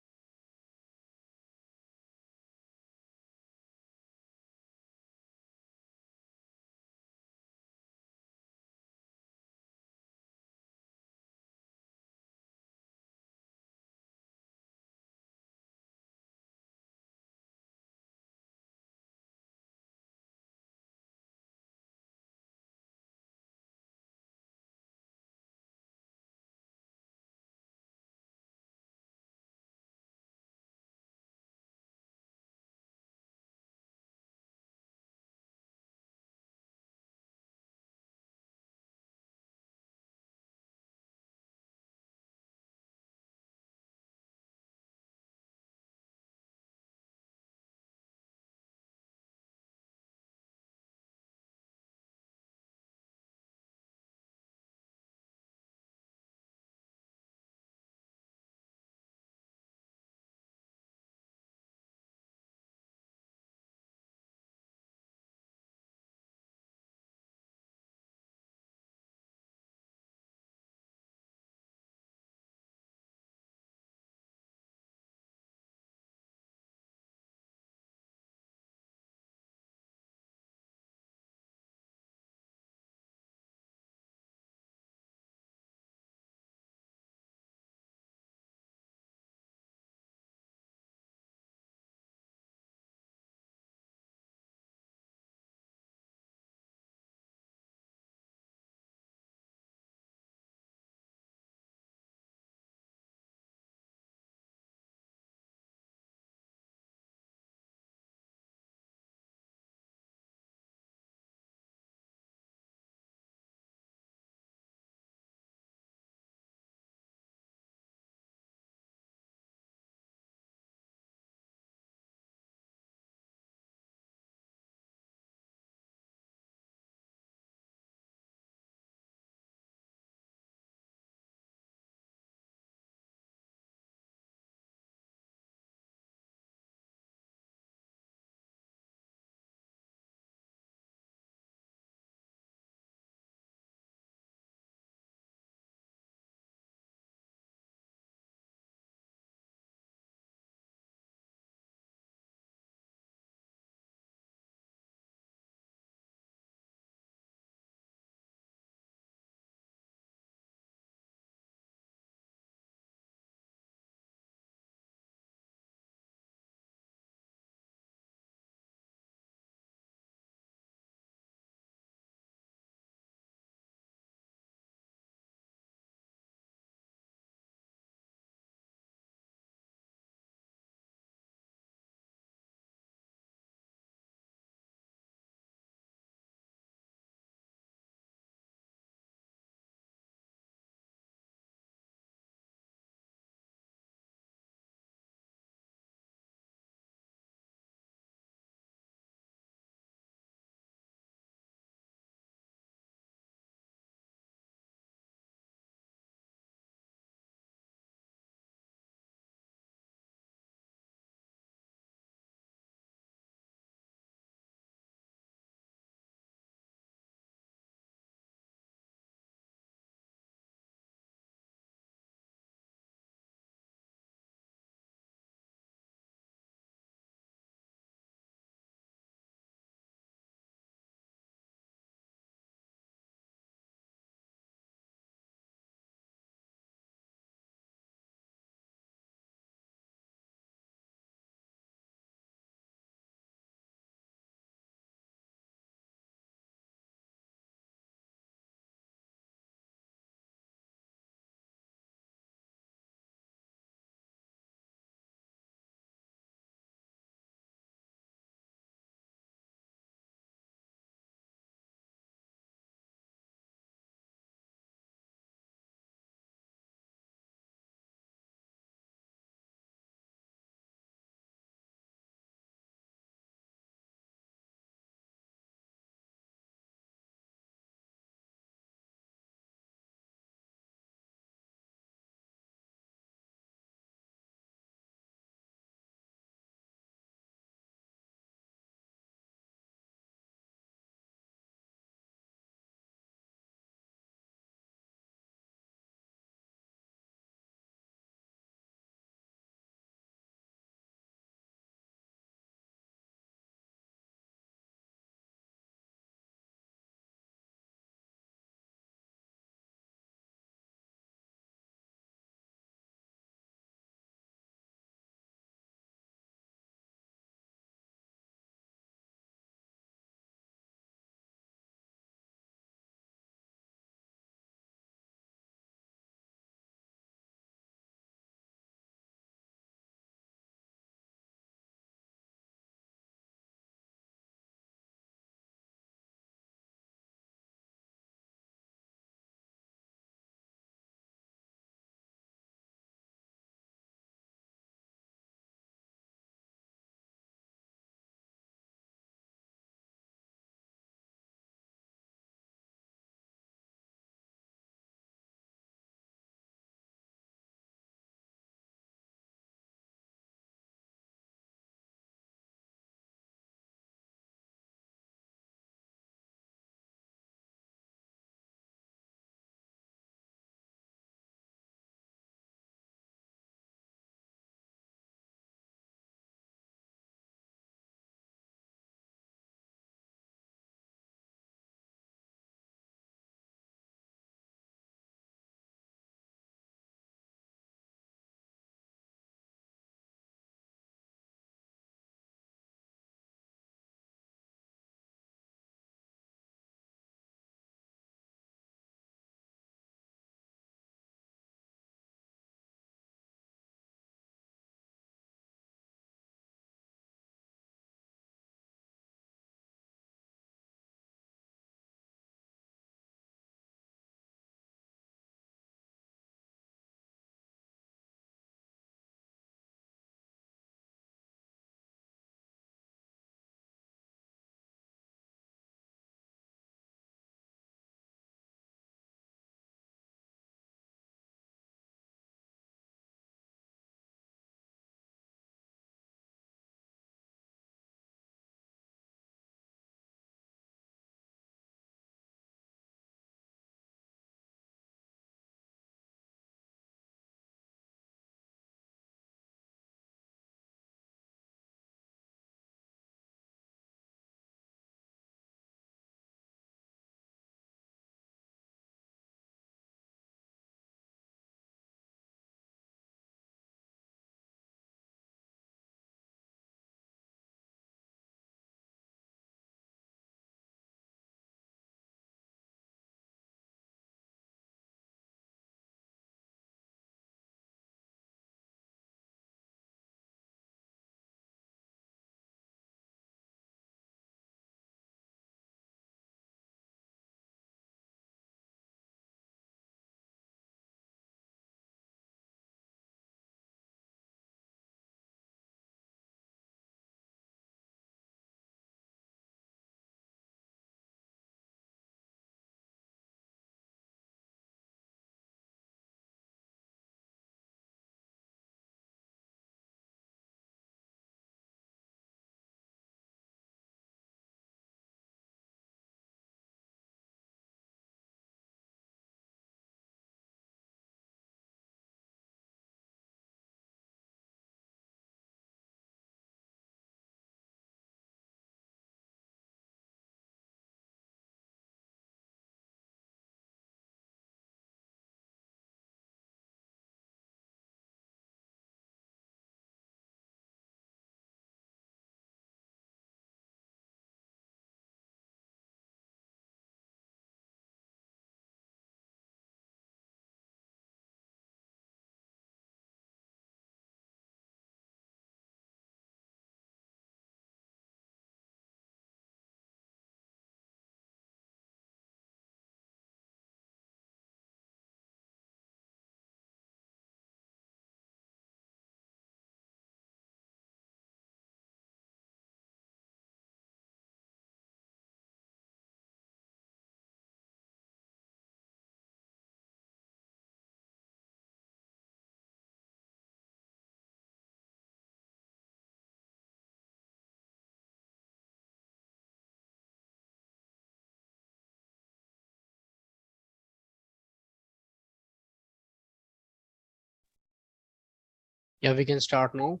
Yeah, we can start now.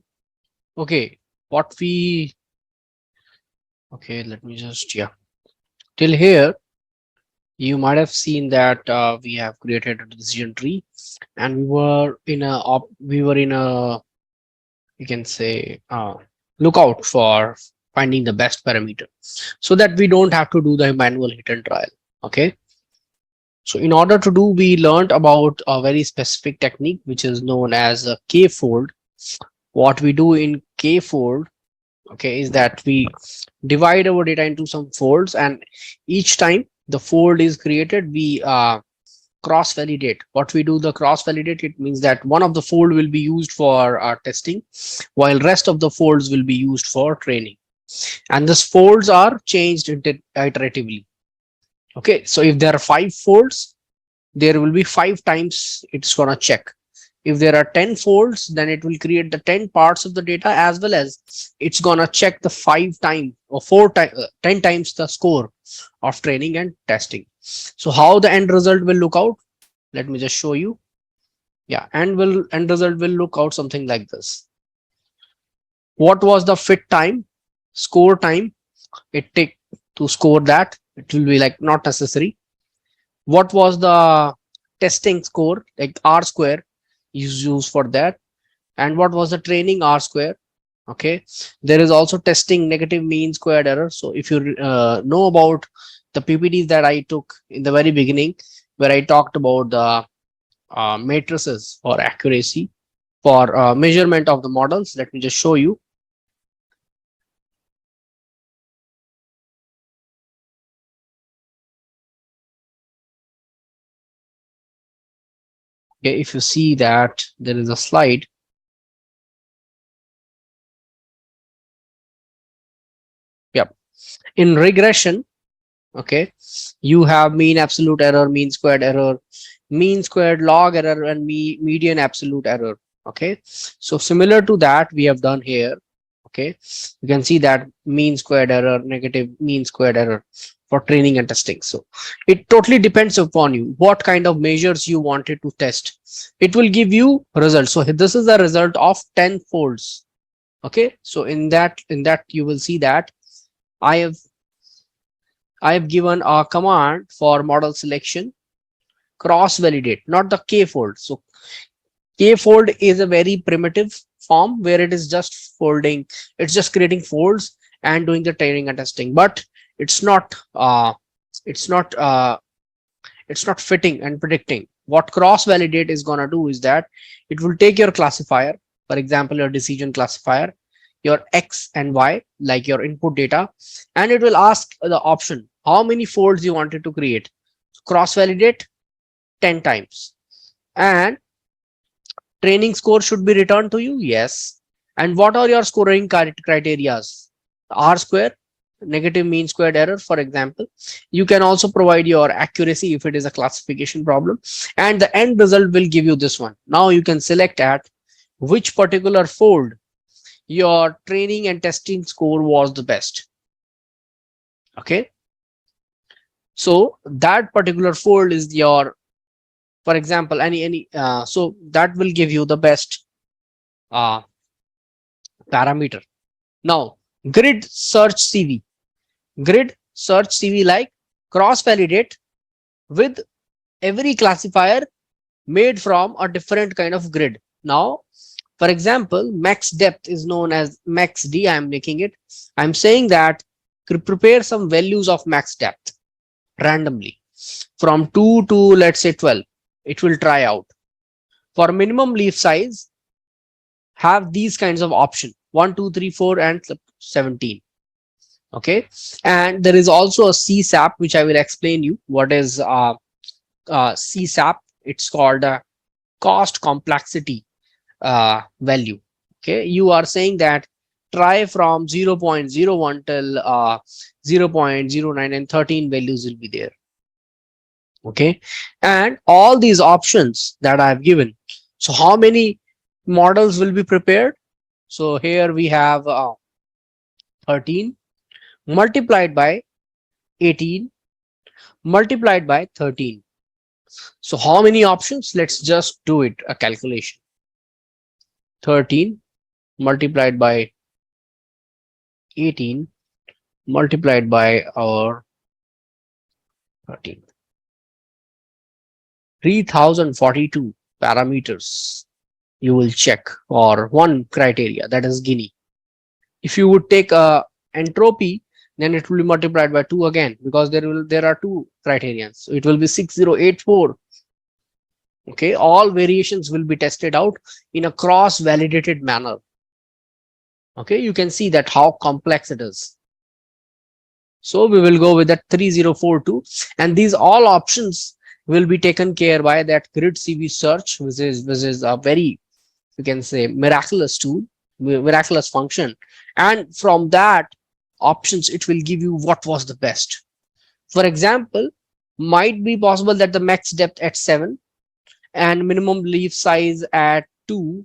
Okay, what we okay, let me just yeah. Till here, you might have seen that we have created a decision tree, and we were in a you can say lookout for finding the best parameter, so that we don't have to do the manual hit and trial. Okay, so in order to do, we learned about a very specific technique which is known as a k-fold. What we do in k-fold, okay, is that we divide our data into some folds, and each time the fold is created, we cross validate. What we do, the cross validate, it means that one of the fold will be used for testing, while rest of the folds will be used for training, and these folds are changed iteratively. Okay, so if there are 5 folds, there will be 5 times it's gonna check. If there are 10 folds, then it will create the 10 parts of the data, as well as it's gonna check the 5 times or 10 times the score of training and testing. So how the end result will look out, let me just show you. Yeah, end result will look out something like this. What was the fit time, score time it take to score that? It will be like not necessary. What was the testing score, like r square is used for that, and what was the training r square? Okay, there is also testing negative mean squared error. So if you know about the ppts that I took in the very beginning, where I talked about the matrices for accuracy for measurement of the models, let me just show you. Okay, if you see that there is a slide. Yep, in regression, okay, you have mean absolute error, mean squared error, mean squared log error, and median absolute error. Okay, so similar to that we have done here. Okay, you can see that mean squared error, negative mean squared error for training and testing. So it totally depends upon you what kind of measures you wanted to test. It will give you results. So this is the result of 10 folds. Okay, so in that you will see that i have I have given a command for model selection, cross validate, not the k-fold. So k-fold is a very primitive form where it is just folding, it's just creating folds and doing the training and testing, but it's not it's not it's not fitting and predicting. What cross validate is going to do is that it will take your classifier, for example your decision classifier, your x and y, like your input data, and it will ask the option how many folds you wanted to create. Cross validate 10 times, and training score should be returned to you, yes. And what are your scoring criterias? R square, negative mean squared error, for example. You can also provide your accuracy if it is a classification problem, and the end result will give you this one. Now you can select at which particular fold your training and testing score was the best. Okay, so that particular fold is your, for example, any so that will give you the best uh, parameter. Now grid search cv, grid search cv like cross validate with every classifier made from a different kind of grid. Now for example, max depth is known as max d. I'm making it, I'm saying that prepare some values of max depth randomly from 2 to let's say 12. It will try out. For minimum leaf size, have these kinds of option 1 2 3 4 and 17. Okay, and there is also a csap, which I will explain you what is csap. It's called a cost complexity value. Okay, you are saying that try from 0.01 till 0.09, and 13 values will be there. Okay, and all these options that I have given. So how many models will be prepared? So here we have 13 multiplied by 18 multiplied by 13. So how many options? Let's just do it, a calculation. 13 multiplied by 18 multiplied by our 13. 3042 parameters you will check for one criteria, that is Gini. If you would take a entropy, then it will be multiplied by 2 again, because there are two criterions. So it will be 6084. Okay, all variations will be tested out in a cross validated manner. Okay, you can see that how complex it is. So we will go with that 3042, and these all options will be taken care by that GridCV search, which is a very, you can say, miraculous tool, miraculous function. And from that options, it will give you what was the best. For example, might be possible that the max depth at 7 and minimum leaf size at 2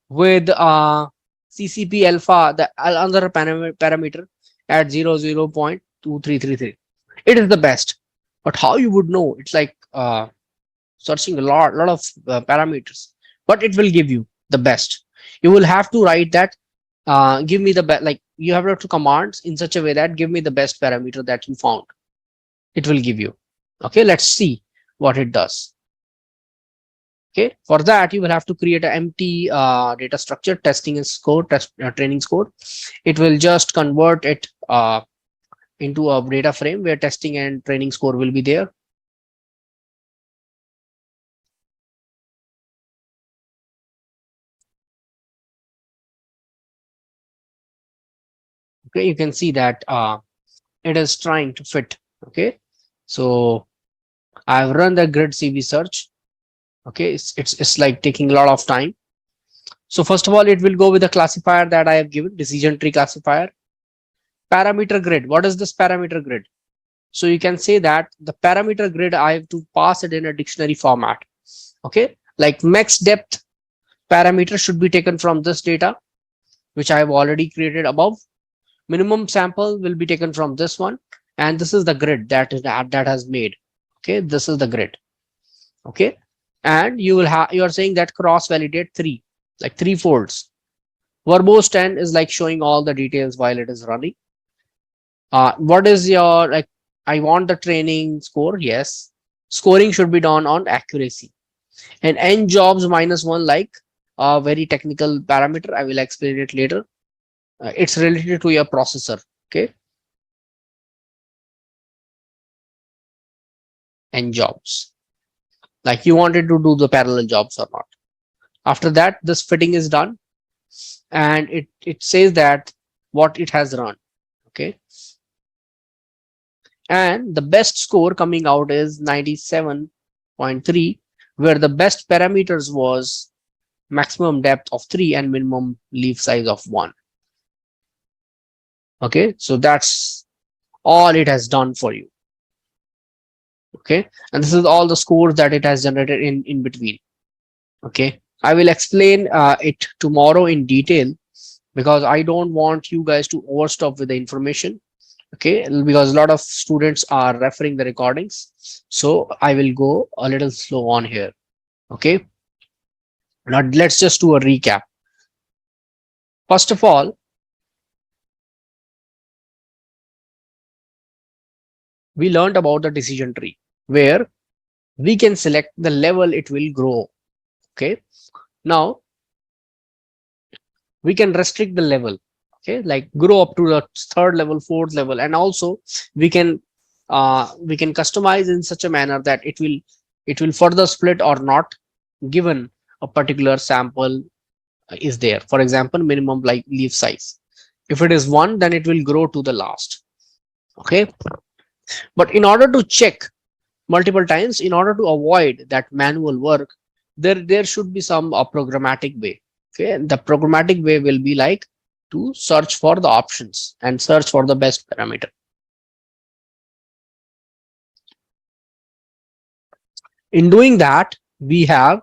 with CCP alpha, the other parameter at 0.2333. It is the best. But how you would know? It's like searching a lot of parameters, but it will give you the best. You will have to write that give me the best, like you have to commands in such a way that give me the best parameter that you found. It will give you. Okay, let's see what it does. Okay, for that you will have to create an empty data structure, testing and score, training score. It will just convert it into a data frame where testing and training score will be there. Okay, you can see that it is trying to fit. Okay, so I've run the GridCV search. Okay, it's like taking a lot of time. So first of all, it will go with the classifier that I have given, decision tree classifier. Parameter grid. What is this parameter grid? So you can say that the parameter grid, I have to pass it in a dictionary format. Okay, like max depth parameter should be taken from this data, which I have already created above. Minimum sample will be taken from this one, and this is the grid that has made. Okay, this is the grid. Okay, and you will have, you are saying that cross validate 3, like 3 folds. Verbose 10 is like showing all the details while it is running. What is your, like, I want the training score? Yes, scoring should be done on accuracy. And n jobs -1, like a very technical parameter, I will explain it later. It's related to your processor. Okay, n jobs, like you wanted to do the parallel jobs or not. After that, this fitting is done, and it says that what it has run. Okay, and the best score coming out is 97.3, where the best parameters was maximum depth of 3 and minimum leaf size of 1. Okay, so that's all it has done for you. Okay, and this is all the scores that it has generated in between. Okay, I will explain it tomorrow in detail, because I don't want you guys to overstop with the information. Okay, because a lot of students are referring the recordings, so I will go a little slow on here. Okay, now let's just do a recap. First of all, we learned about the decision tree, where we can select the level it will grow. Okay, now we can restrict the level. Okay, like grow up to the 3rd level, 4th level, and also we can customize in such a manner that it will further split or not, given a particular sample is there. For example, minimum like leaf size, if it is 1, then it will grow to the last. Okay, but in order to check multiple times, in order to avoid that manual work, there should be some programmatic way. Okay, and the programmatic way will be like to search for the options and search for the best parameter. In doing that, we have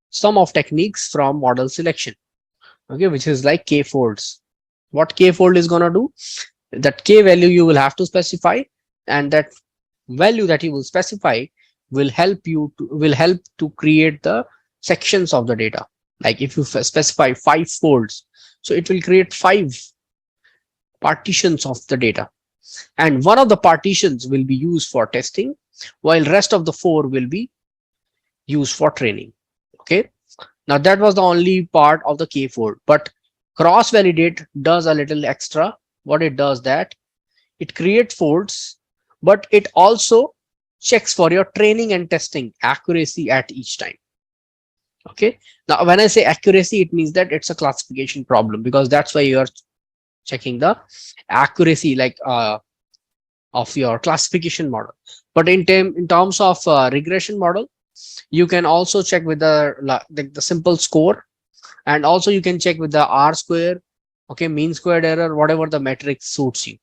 some of techniques from model selection. Okay, which is like k folds. What k fold is going to do, that k value you will have to specify, and that value that you will specify will help to create the sections of the data. Like if you specify 5 folds, so it will create 5 partitions of the data, and one of the partitions will be used for testing, while rest of the 4 will be used for training. Okay, now that was the only part of the k fold, but cross validate does a little extra. What it does, that it creates folds, but it also checks for your training and testing accuracy at each time. Okay, now when I say accuracy, it means that it's a classification problem, because that's why you are checking the accuracy, like of your classification model. But in terms of regression model, you can also check with the simple score, and also you can check with the R square, okay, mean squared error, whatever the metric suits you.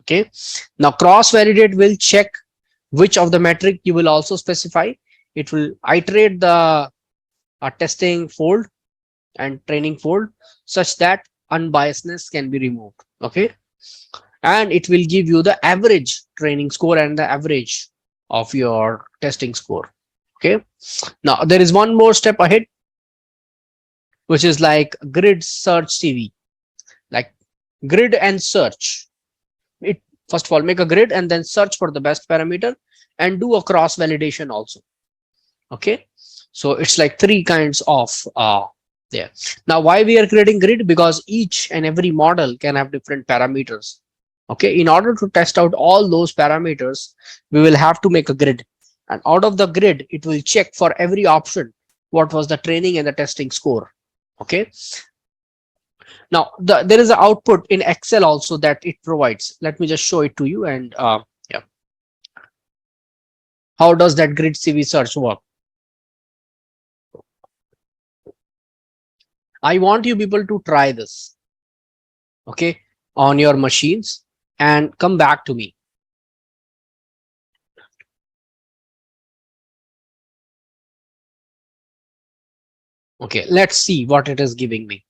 Okay, now cross validate will check which of the metric you will also specify. It will iterate the testing fold and training fold such that unbiasedness can be removed. Okay, and it will give you the average training score and the average of your testing score. Okay, now there is one more step ahead, which is like GridSearchCV, like grid and search. It first of all make a grid and then search for the best parameter and do a cross validation also. Okay, so it's like 3 kinds of there. Now why we are creating grid? Because each and every model can have different parameters. Okay, in order to test out all those parameters, we will have to make a grid, and out of the grid it will check for every option what was the training and the testing score. Okay, now there is an output in Excel also that it provides. Let me just show it to you. And yeah, how does that GridCV search work? I want you people to try this, okay, on your machines and come back to me. Okay, let's see what it is giving me.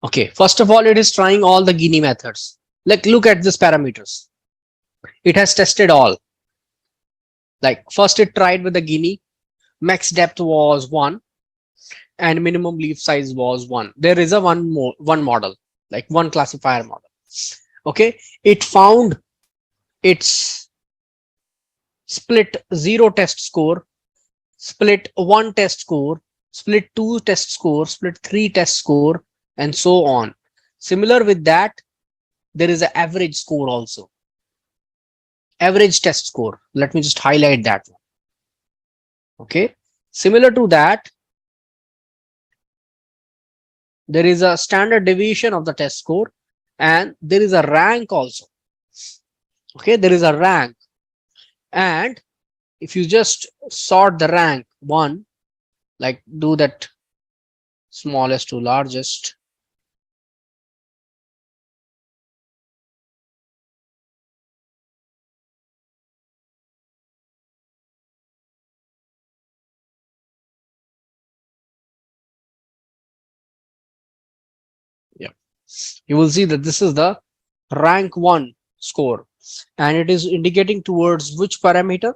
Okay, first of all, it is trying all the Gini methods. Like, look at this parameters. It has tested all. Like first it tried with the Gini, max depth was 1 and minimum leaf size was 1. There is a one model, like one classifier model. Okay, it found its split 0 test score, split 1 test score, split 2 test score, split 3 test score, and so on. Similar with that, there is an average score also. Average test score. Let me just highlight that one. Okay, similar to that, there is a standard deviation of the test score, and there is a rank also. Okay, there is a rank, and if you just sort the rank 1, like do that smallest to largest, yeah, you will see that this is the rank 1 score, and it is indicating towards which parameter.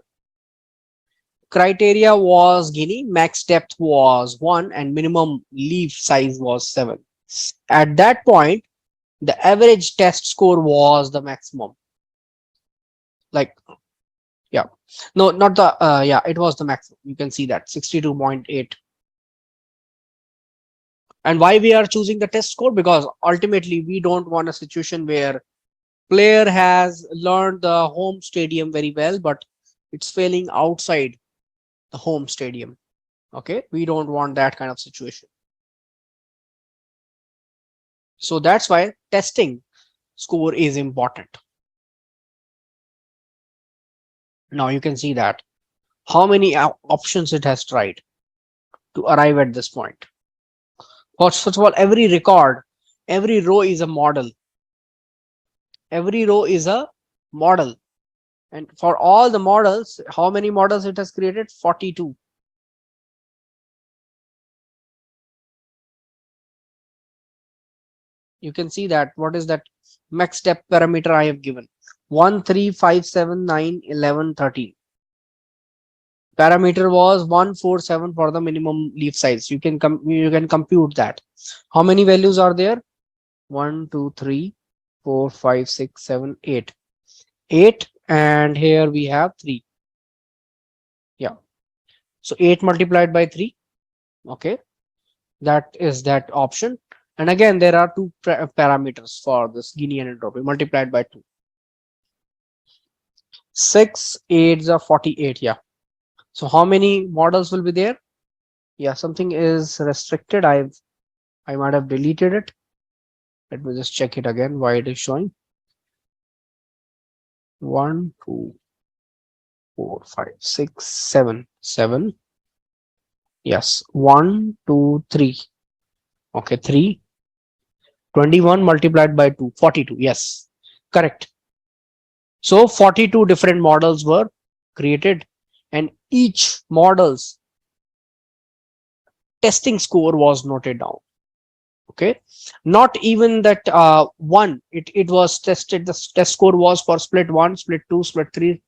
Criteria was Gini, max depth was 1, and minimum leaf size was 7. At that point, the average test score was the maximum. Like, yeah, no, not the yeah, it was the maximum. You can see that 62.8. And why we are choosing the test score? Because ultimately we don't want a situation where player has learned the home stadium very well, but it's failing outside the home stadium. Okay, we don't want that kind of situation. So that's why testing score is important. Now you can see that how many options it has tried to arrive at this point. First of all, every record, every row is a model. Every row is a model. And for all the models, how many models it has created? 42. You can see that. What is that max step parameter I have given? 1, 3, 5, 7, 9, 11, 13. Parameter was 147 for the minimum leaf size. You can compute that. How many values are there? 1, 2, 3, 4, 5, 6, 7, 8. 8, and here we have 3. Yeah. So 8 multiplied by 3. Okay. That is that option. And again, there are two parameters for this Guinean entropy multiplied by 2. 6, 8 are 48. Yeah. So how many models will be there? Yeah, something is restricted. I might have deleted it. Let me just check it again. Why it is showing 1, 2, 4, 5, 6, 7, 7. Yes, 1, 2, 3. Okay, 3. 21 multiplied by 2, 42. Yes, correct. So 42 different models were created, and each model's testing score was noted down. Okay, not even that one, it was tested. The test score was for split 1, split 2, split 3,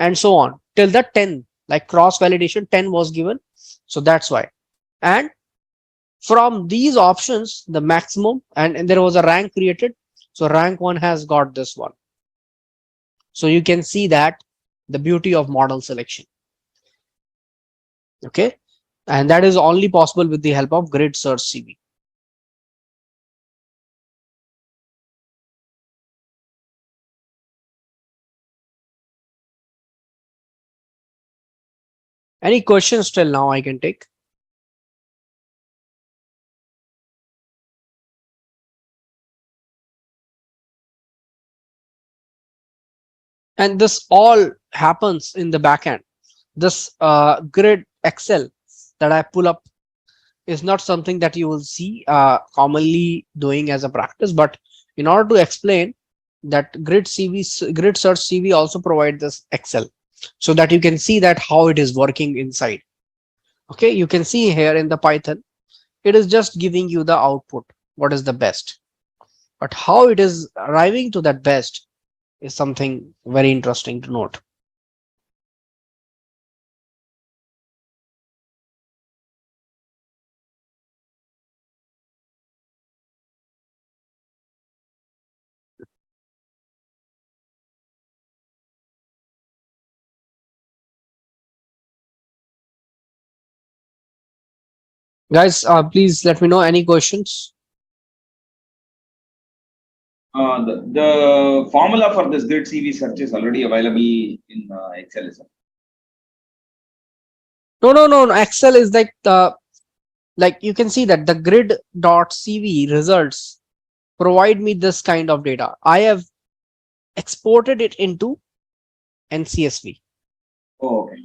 and so on till the 10, like cross validation 10 was given. So that's why. And from these options, the maximum, and there was a rank created. So rank 1 has got this one. So you can see that the beauty of model selection. Okay, and that is only possible with the help of GridSearchCV. Any questions till now I can take? And this all happens in the backend. This grid Excel that I pull up is not something that you will see commonly doing as a practice, but in order to explain that GridSearchCV also provide this Excel so that you can see that how it is working inside. Okay, you can see here in the Python, it is just giving you the output, what is the best, but how it is arriving to that best is something very interesting to note. Guys, please let me know any questions. The formula for this grid CV search is already available in Excel, is it? No. Excel is like the, like you can see that the grid.cv results provide me this kind of data. I have exported it into NCSV. Oh, okay.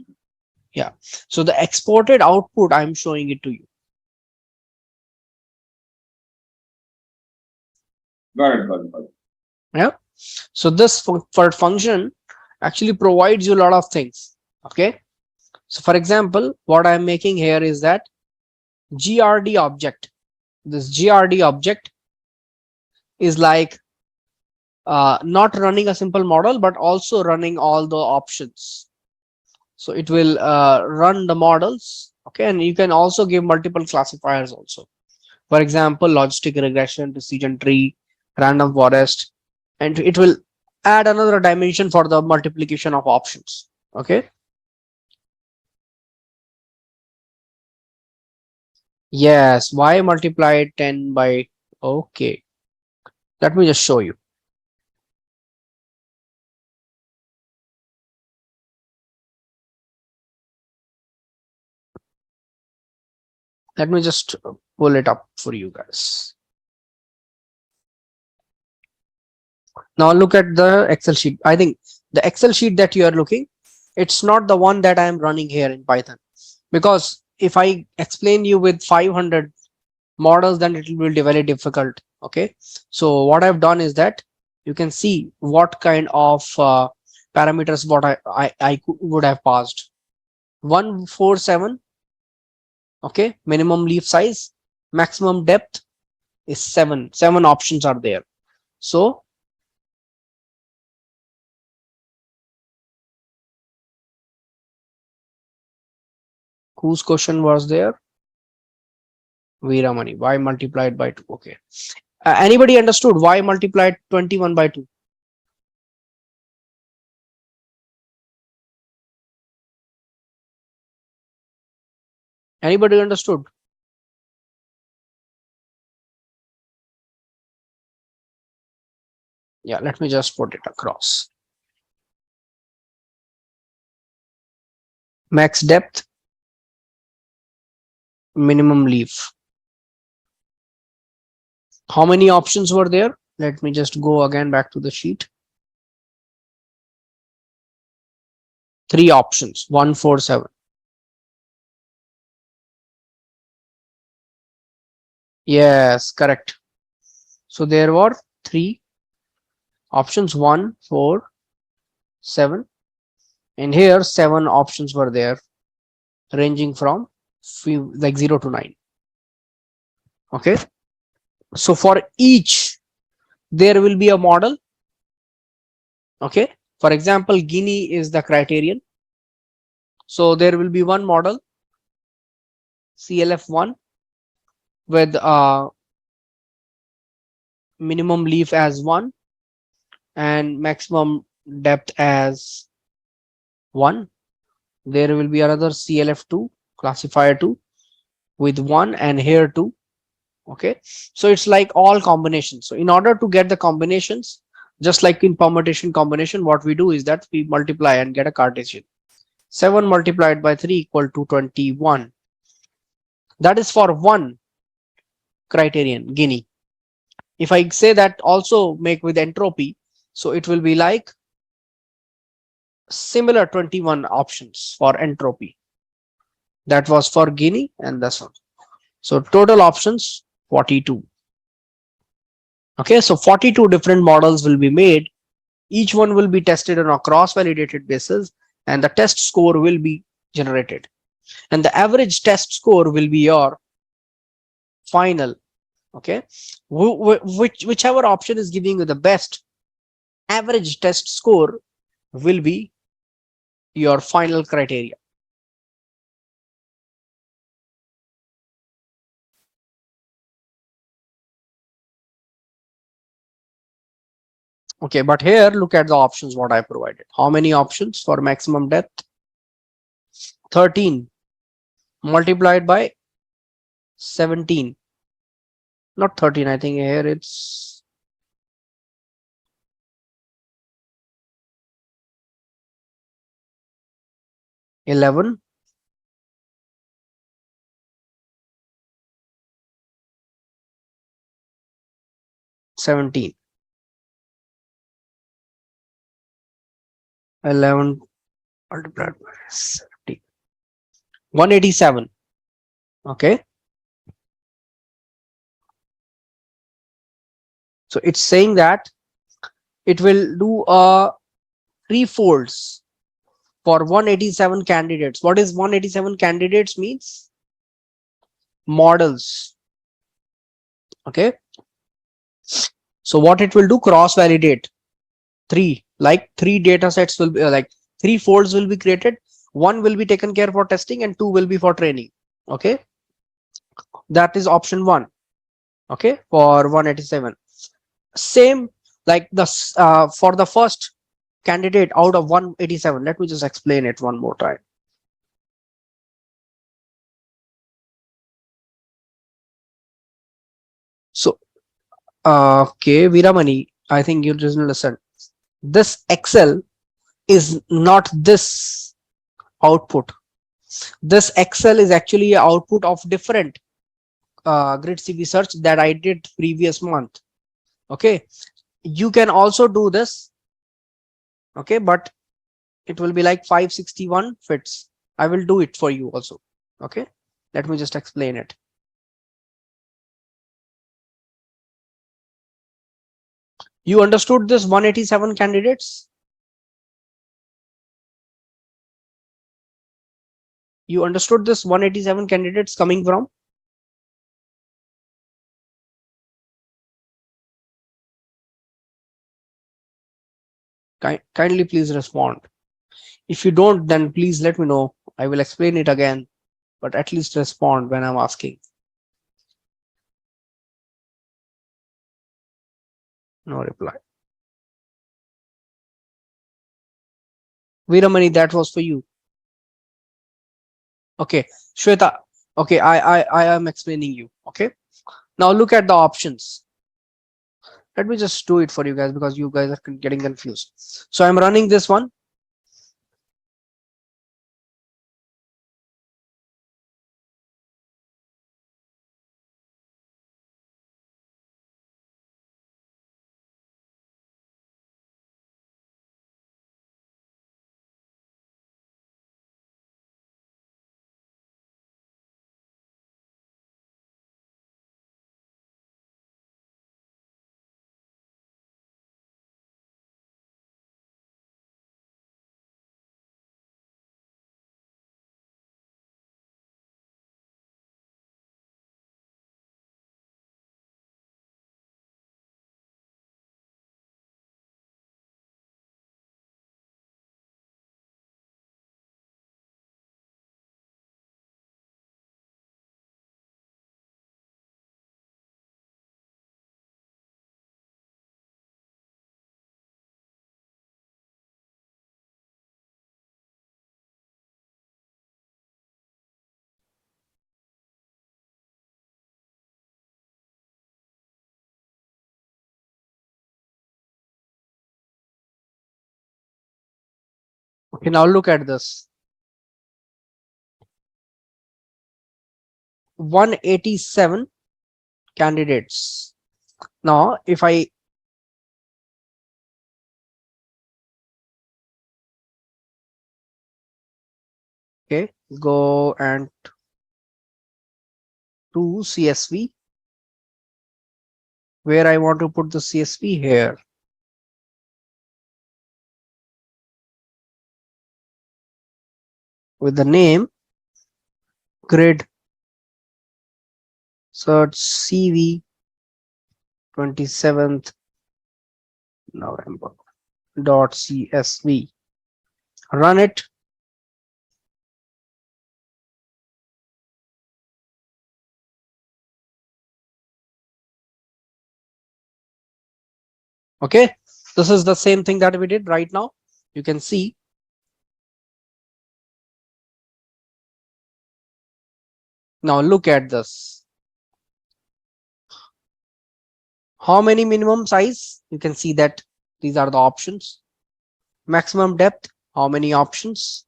Yeah. So the exported output, I'm showing it to you. Got it. Yeah. So this for function actually provides you a lot of things. Okay. So for example, what I'm making here is that GRD object. This GRD object is like not running a simple model, but also running all the options. So it will run the models. Okay. And you can also give multiple classifiers also. For example, logistic regression, decision tree, random forest, and it will add another dimension for the multiplication of options. Okay. Yes. Y multiplied 10 by, okay. Let me just show you. Let me just pull it up for you guys. Now look at the Excel sheet. I think the Excel sheet that you are looking, it's not the one that I am running here in Python, because if I explain you with 500 models, then it will be very difficult. Okay. So what I've done is that you can see what kind of parameters what I would have passed. 147. Okay. Minimum leaf size, maximum depth is 7. 7 options are there. So Whose question was there? Veeramani. Y multiplied by 2. Okay. Anybody understood y multiplied 21 by 2? Anybody understood? Yeah, let me just put it across. Max depth, minimum leaf. How many options were there? Let me just go again back to the sheet. 3 options, 1, 4, 7. Yes, correct. So there were 3 options, 1, 4, 7. And here 7 options were there, ranging from like 0 to 9. Okay. So for each, there will be a model. Okay. For example, Guinea is the criterion. So there will be one model, CLF1, with minimum leaf as 1 and maximum depth as 1. There will be another CLF2, classifier 2, with 1 and here 2. Okay. So it's like all combinations. So in order to get the combinations, just like in permutation combination, what we do is that we multiply and get a Cartesian. 7 multiplied by 3 equal to 21. That is for one criterion, Guinea. If I say that also make with entropy, so it will be like similar 21 options for entropy. That was for Guinea and this one. So total options 42. Okay, so 42 different models will be made. Each one will be tested on a cross-validated basis, and the test score will be generated. And the average test score will be your final. Okay, whichever option is giving you the best average test score will be your final criteria. Okay, but here look at the options what I provided. How many options for maximum depth? 13 multiplied by 17. Not 13, I think here it's 11. 17. 11 multiplied by 17. 187. Okay. So it's saying that it will do 3 folds for 187 candidates. What is 187 candidates means? Models. Okay. So what it will do, cross validate 3, like 3 data sets will be like 3 folds will be created. 1 will be taken care for testing and 2 will be for training. Okay. That is option 1. Okay. For 187. Same like the for the first candidate out of 187. Let me just explain it one more time. So okay, Viramani, I think you just listen. This Excel is not this output. This Excel is actually an output of different GridCV search that I did previous month. Okay, you can also do this. Okay, but it will be like 561 fits. I will do it for you also. Okay, let me just explain it. You understood this 187 candidates? You understood this 187 candidates coming from? Kindly please respond. If you don't, then please let me know. I will explain it again. but at least respond when I'm asking. No reply. Veeramani, that was for you. Okay, Shweta. Okay, I am explaining you. Okay, now look at the options. Let me just do it for you guys because you guys are getting confused. So I'm running this one. Okay, now look at this. 187 candidates. Now, if I go and to CSV, where I want to put the CSV here. With the name grid search CV 27th November .csv. Run it. Okay, this is the same thing that we did right now. You can see. Now look at this. How many minimum size? You can see that these are the options. Maximum depth, how many options?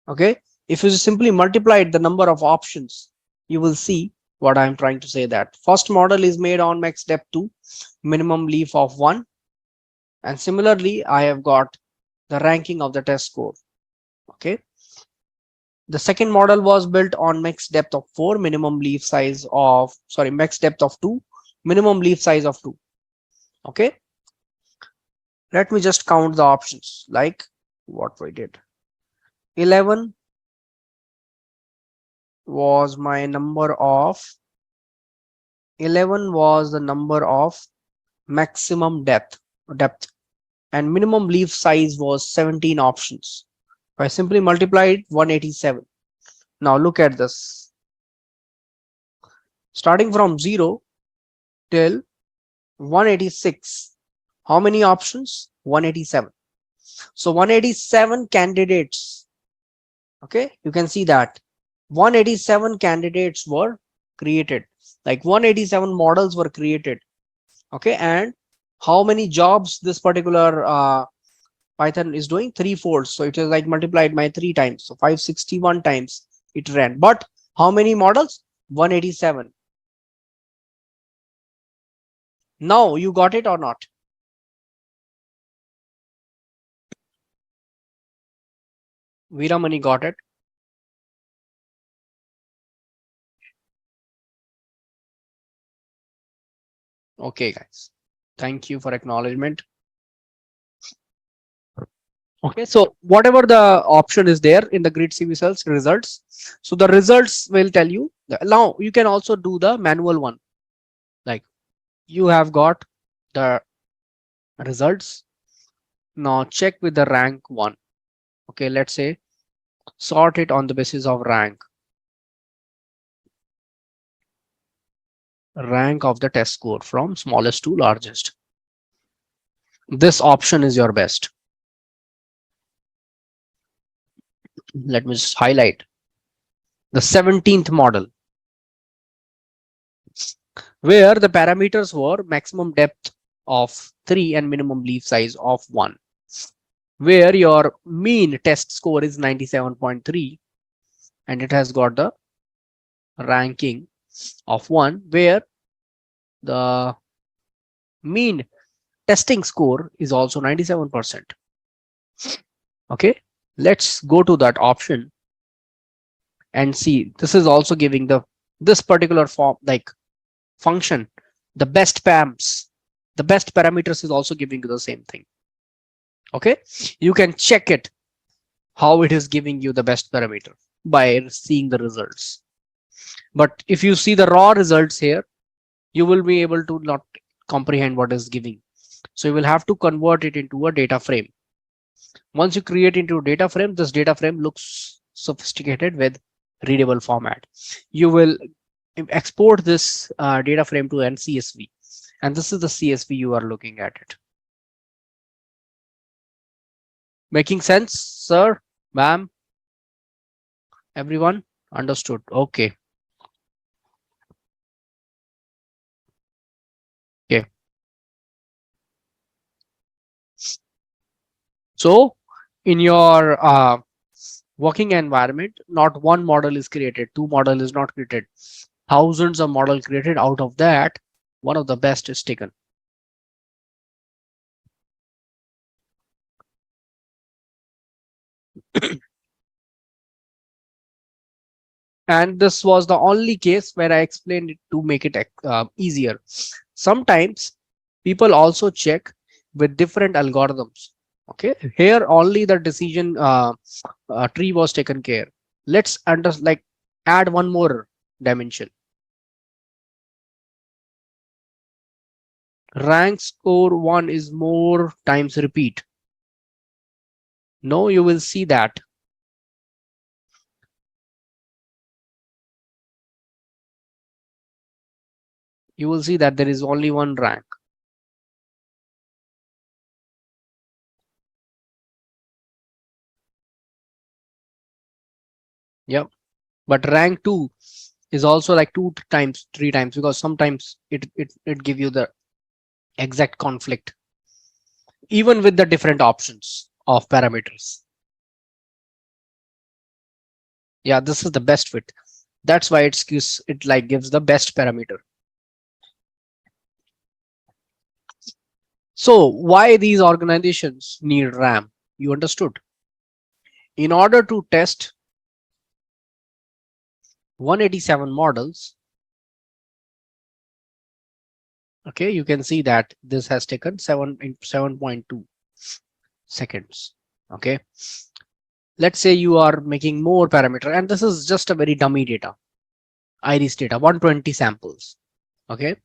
Okay, if you simply multiply the number of options, you will see what I'm trying to say. That first model is made on max depth 2, minimum leaf of 1, and similarly I have got the ranking of the test score. Okay, the second model was built on max depth of 4, minimum leaf size of max depth of 2, minimum leaf size of 2. Okay, let me just count the options like what we did. 11 was my number of 11 was the number of maximum depth, and minimum leaf size was 17 options. I simply multiplied 187. Now look at this. Starting from 0 till 186. How many options? 187. So 187 candidates. Okay, you can see that 187 candidates were created. Like 187 models were created. Okay, and how many jobs this particular Python is doing? 3-fold. So it is like multiplied by 3 times. So 561 times it ran. But how many models? 187. Now you got it or not? Veeramani got it. Okay, guys. Thank you for acknowledgement. Okay, so whatever the option is there in the GridCV cells results, so the results will tell you. Now you can also do the manual one. Like you have got the results. Now check with the rank 1. Okay, let's say sort it on the basis of rank of the test score from smallest to largest. This option is your best. Let me just highlight the 17th model, where the parameters were maximum depth of 3 and minimum leaf size of 1, where your mean test score is 97.3 and it has got the ranking of 1, where the mean testing score is also 97%. Okay, let's go to that option and see. This is also giving this particular form, like function, the best parameters is also giving you the same thing. Okay, you can check it how it is giving you the best parameter by seeing the results. But if you see the raw results here, you will be able to not comprehend what is giving. So you will have to convert it into a data frame. Once you create into a data frame, this data frame looks sophisticated with readable format. You will export this data frame to an CSV, and this is the CSV you are looking at it. Making sense, sir, ma'am? Everyone understood? Okay. Okay. So in your working environment, not one model is created, two model is not created, thousands of model created. Out of that, one of the best is taken. And this was the only case where I explained it to make it easier. Sometimes people also check with different algorithms. Okay, here only the decision tree was taken care. Let's add one more dimension. Rank score 1 is more times repeat. No, you will see that. You will see that there is only one rank. Yep. But rank 2 is also like 2 times, 3 times, because sometimes it give you the exact conflict, even with the different options of parameters. Yeah, this is the best fit. That's why it gives the best parameter. So why these organizations need RAM? You understood? In order to test 187 models, okay, you can see that this has taken 7.2 seconds. Okay, let's say you are making more parameter, and this is just a very dummy data, iris data, 120 samples. Okay,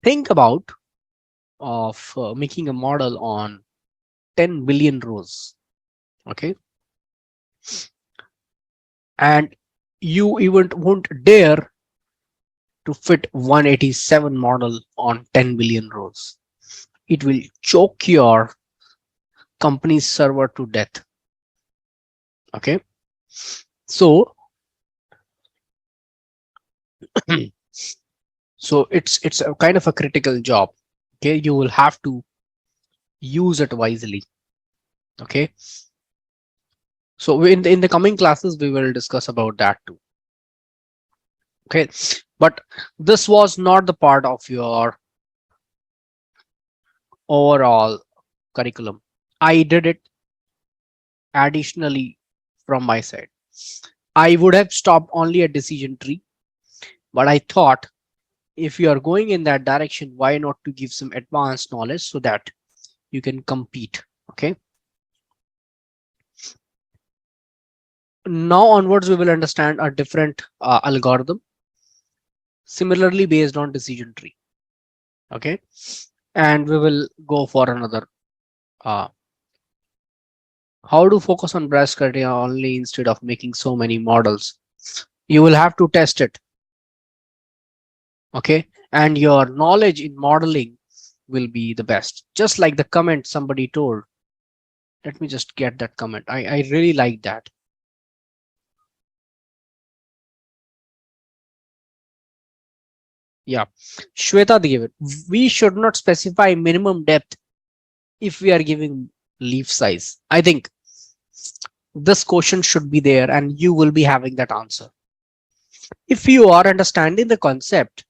think about of making a model on 10 billion rows. Okay, and you even won't dare to fit 187 model on 10 billion rows. It will choke your company's server to death. Okay, so so it's a kind of a critical job. Okay, you will have to use it wisely. Okay, so in the coming classes we will discuss about that too. Okay, but this was not the part of your overall curriculum. I did it additionally from my side. I would have stopped only at decision tree, but I thought if you are going in that direction, why not to give some advanced knowledge so that you can compete. Okay, now onwards we will understand a different algorithm similarly based on decision tree. Okay, and we will go for another how to focus on bias criteria only instead of making so many models. You will have to test it. Okay, and your knowledge in modeling will be the best, just like the comment somebody told. Let me just get that comment. I really like that. Yeah, Shweta, they gave it. We should not specify minimum depth if we are giving leaf size. I think this question should be there and you will be having that answer if you are understanding the concept.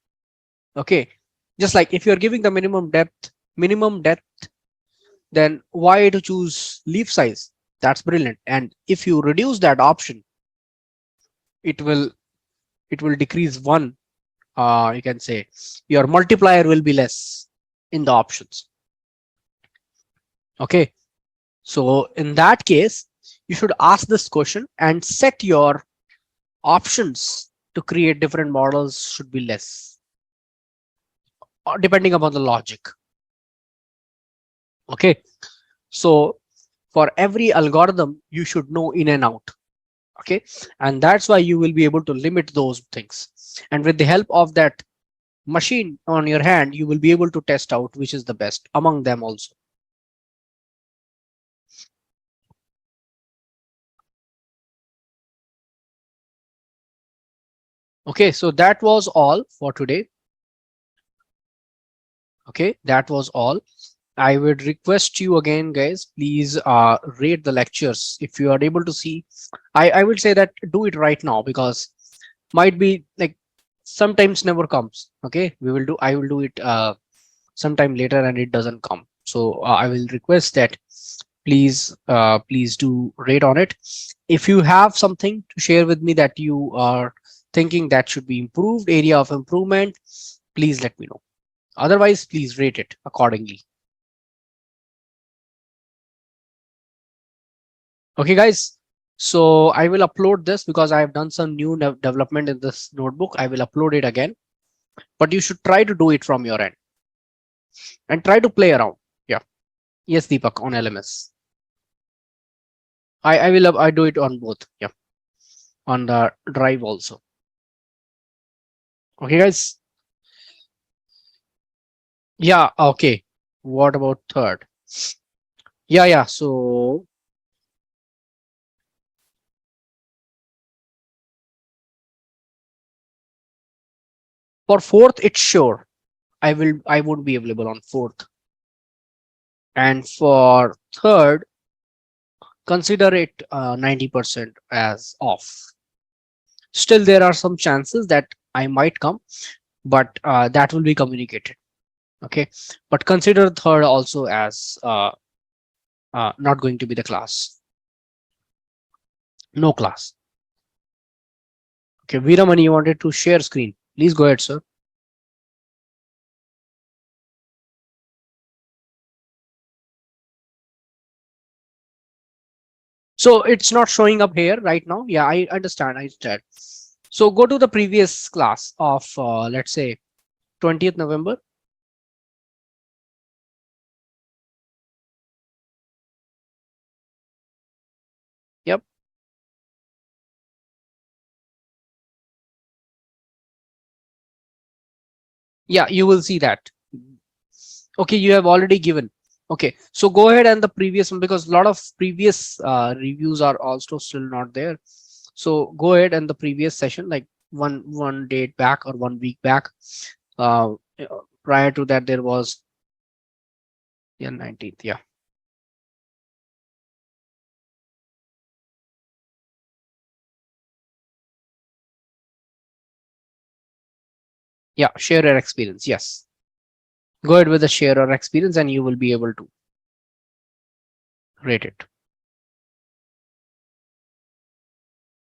Okay, just like if you're giving the minimum depth, then why to choose leaf size? That's brilliant. And if you reduce that option, it will decrease one. You can say your multiplier will be less in the options. Okay, so in that case, you should ask this question and set your options to create different models should be less, depending upon the logic. Okay, so for every algorithm, you should know in and out. Okay, and that's why you will be able to limit those things. And with the help of that machine on your hand, you will be able to test out which is the best among them also. Okay, so that was all for today. Okay, that was all. I would request you again, guys, please rate the lectures if you are able to see. I would say that do it right now, because might be like sometimes never comes. Okay, I will do it sometime later and it doesn't come. So I will request that please do rate on it. If you have something to share with me that you are thinking that should be improved, area of improvement, please let me know. Otherwise, please rate it accordingly. Okay, guys. So I will upload this because I have done some new development in this notebook. I will upload it again, but you should try to do it from your end and try to play around. Yeah. Yes, Deepak, on LMS. I do it on both. Yeah. On the drive also. Okay, guys. Yeah. Okay. What about third? Yeah. So for fourth, it's sure. I would be available on fourth. And for third, consider it 90% as off. Still, there are some chances that I might come, but that will be communicated. Okay, but consider third also as not going to be the class. No class. Okay, Veeraman, you wanted to share screen. Please go ahead, sir. So it's not showing up here right now. Yeah, I understand. I understand. So go to the previous class of let's say 20th November. Yep. Yeah, you will see that. Okay, you have already given. Okay, so go ahead and the previous one, because a lot of previous reviews are also still not there. So go ahead and the previous session, like one date back or 1 week back. Uh, Prior to that, there was 19th. Yeah. Yeah, share your experience. Yes. Go ahead with the share your experience and you will be able to rate it.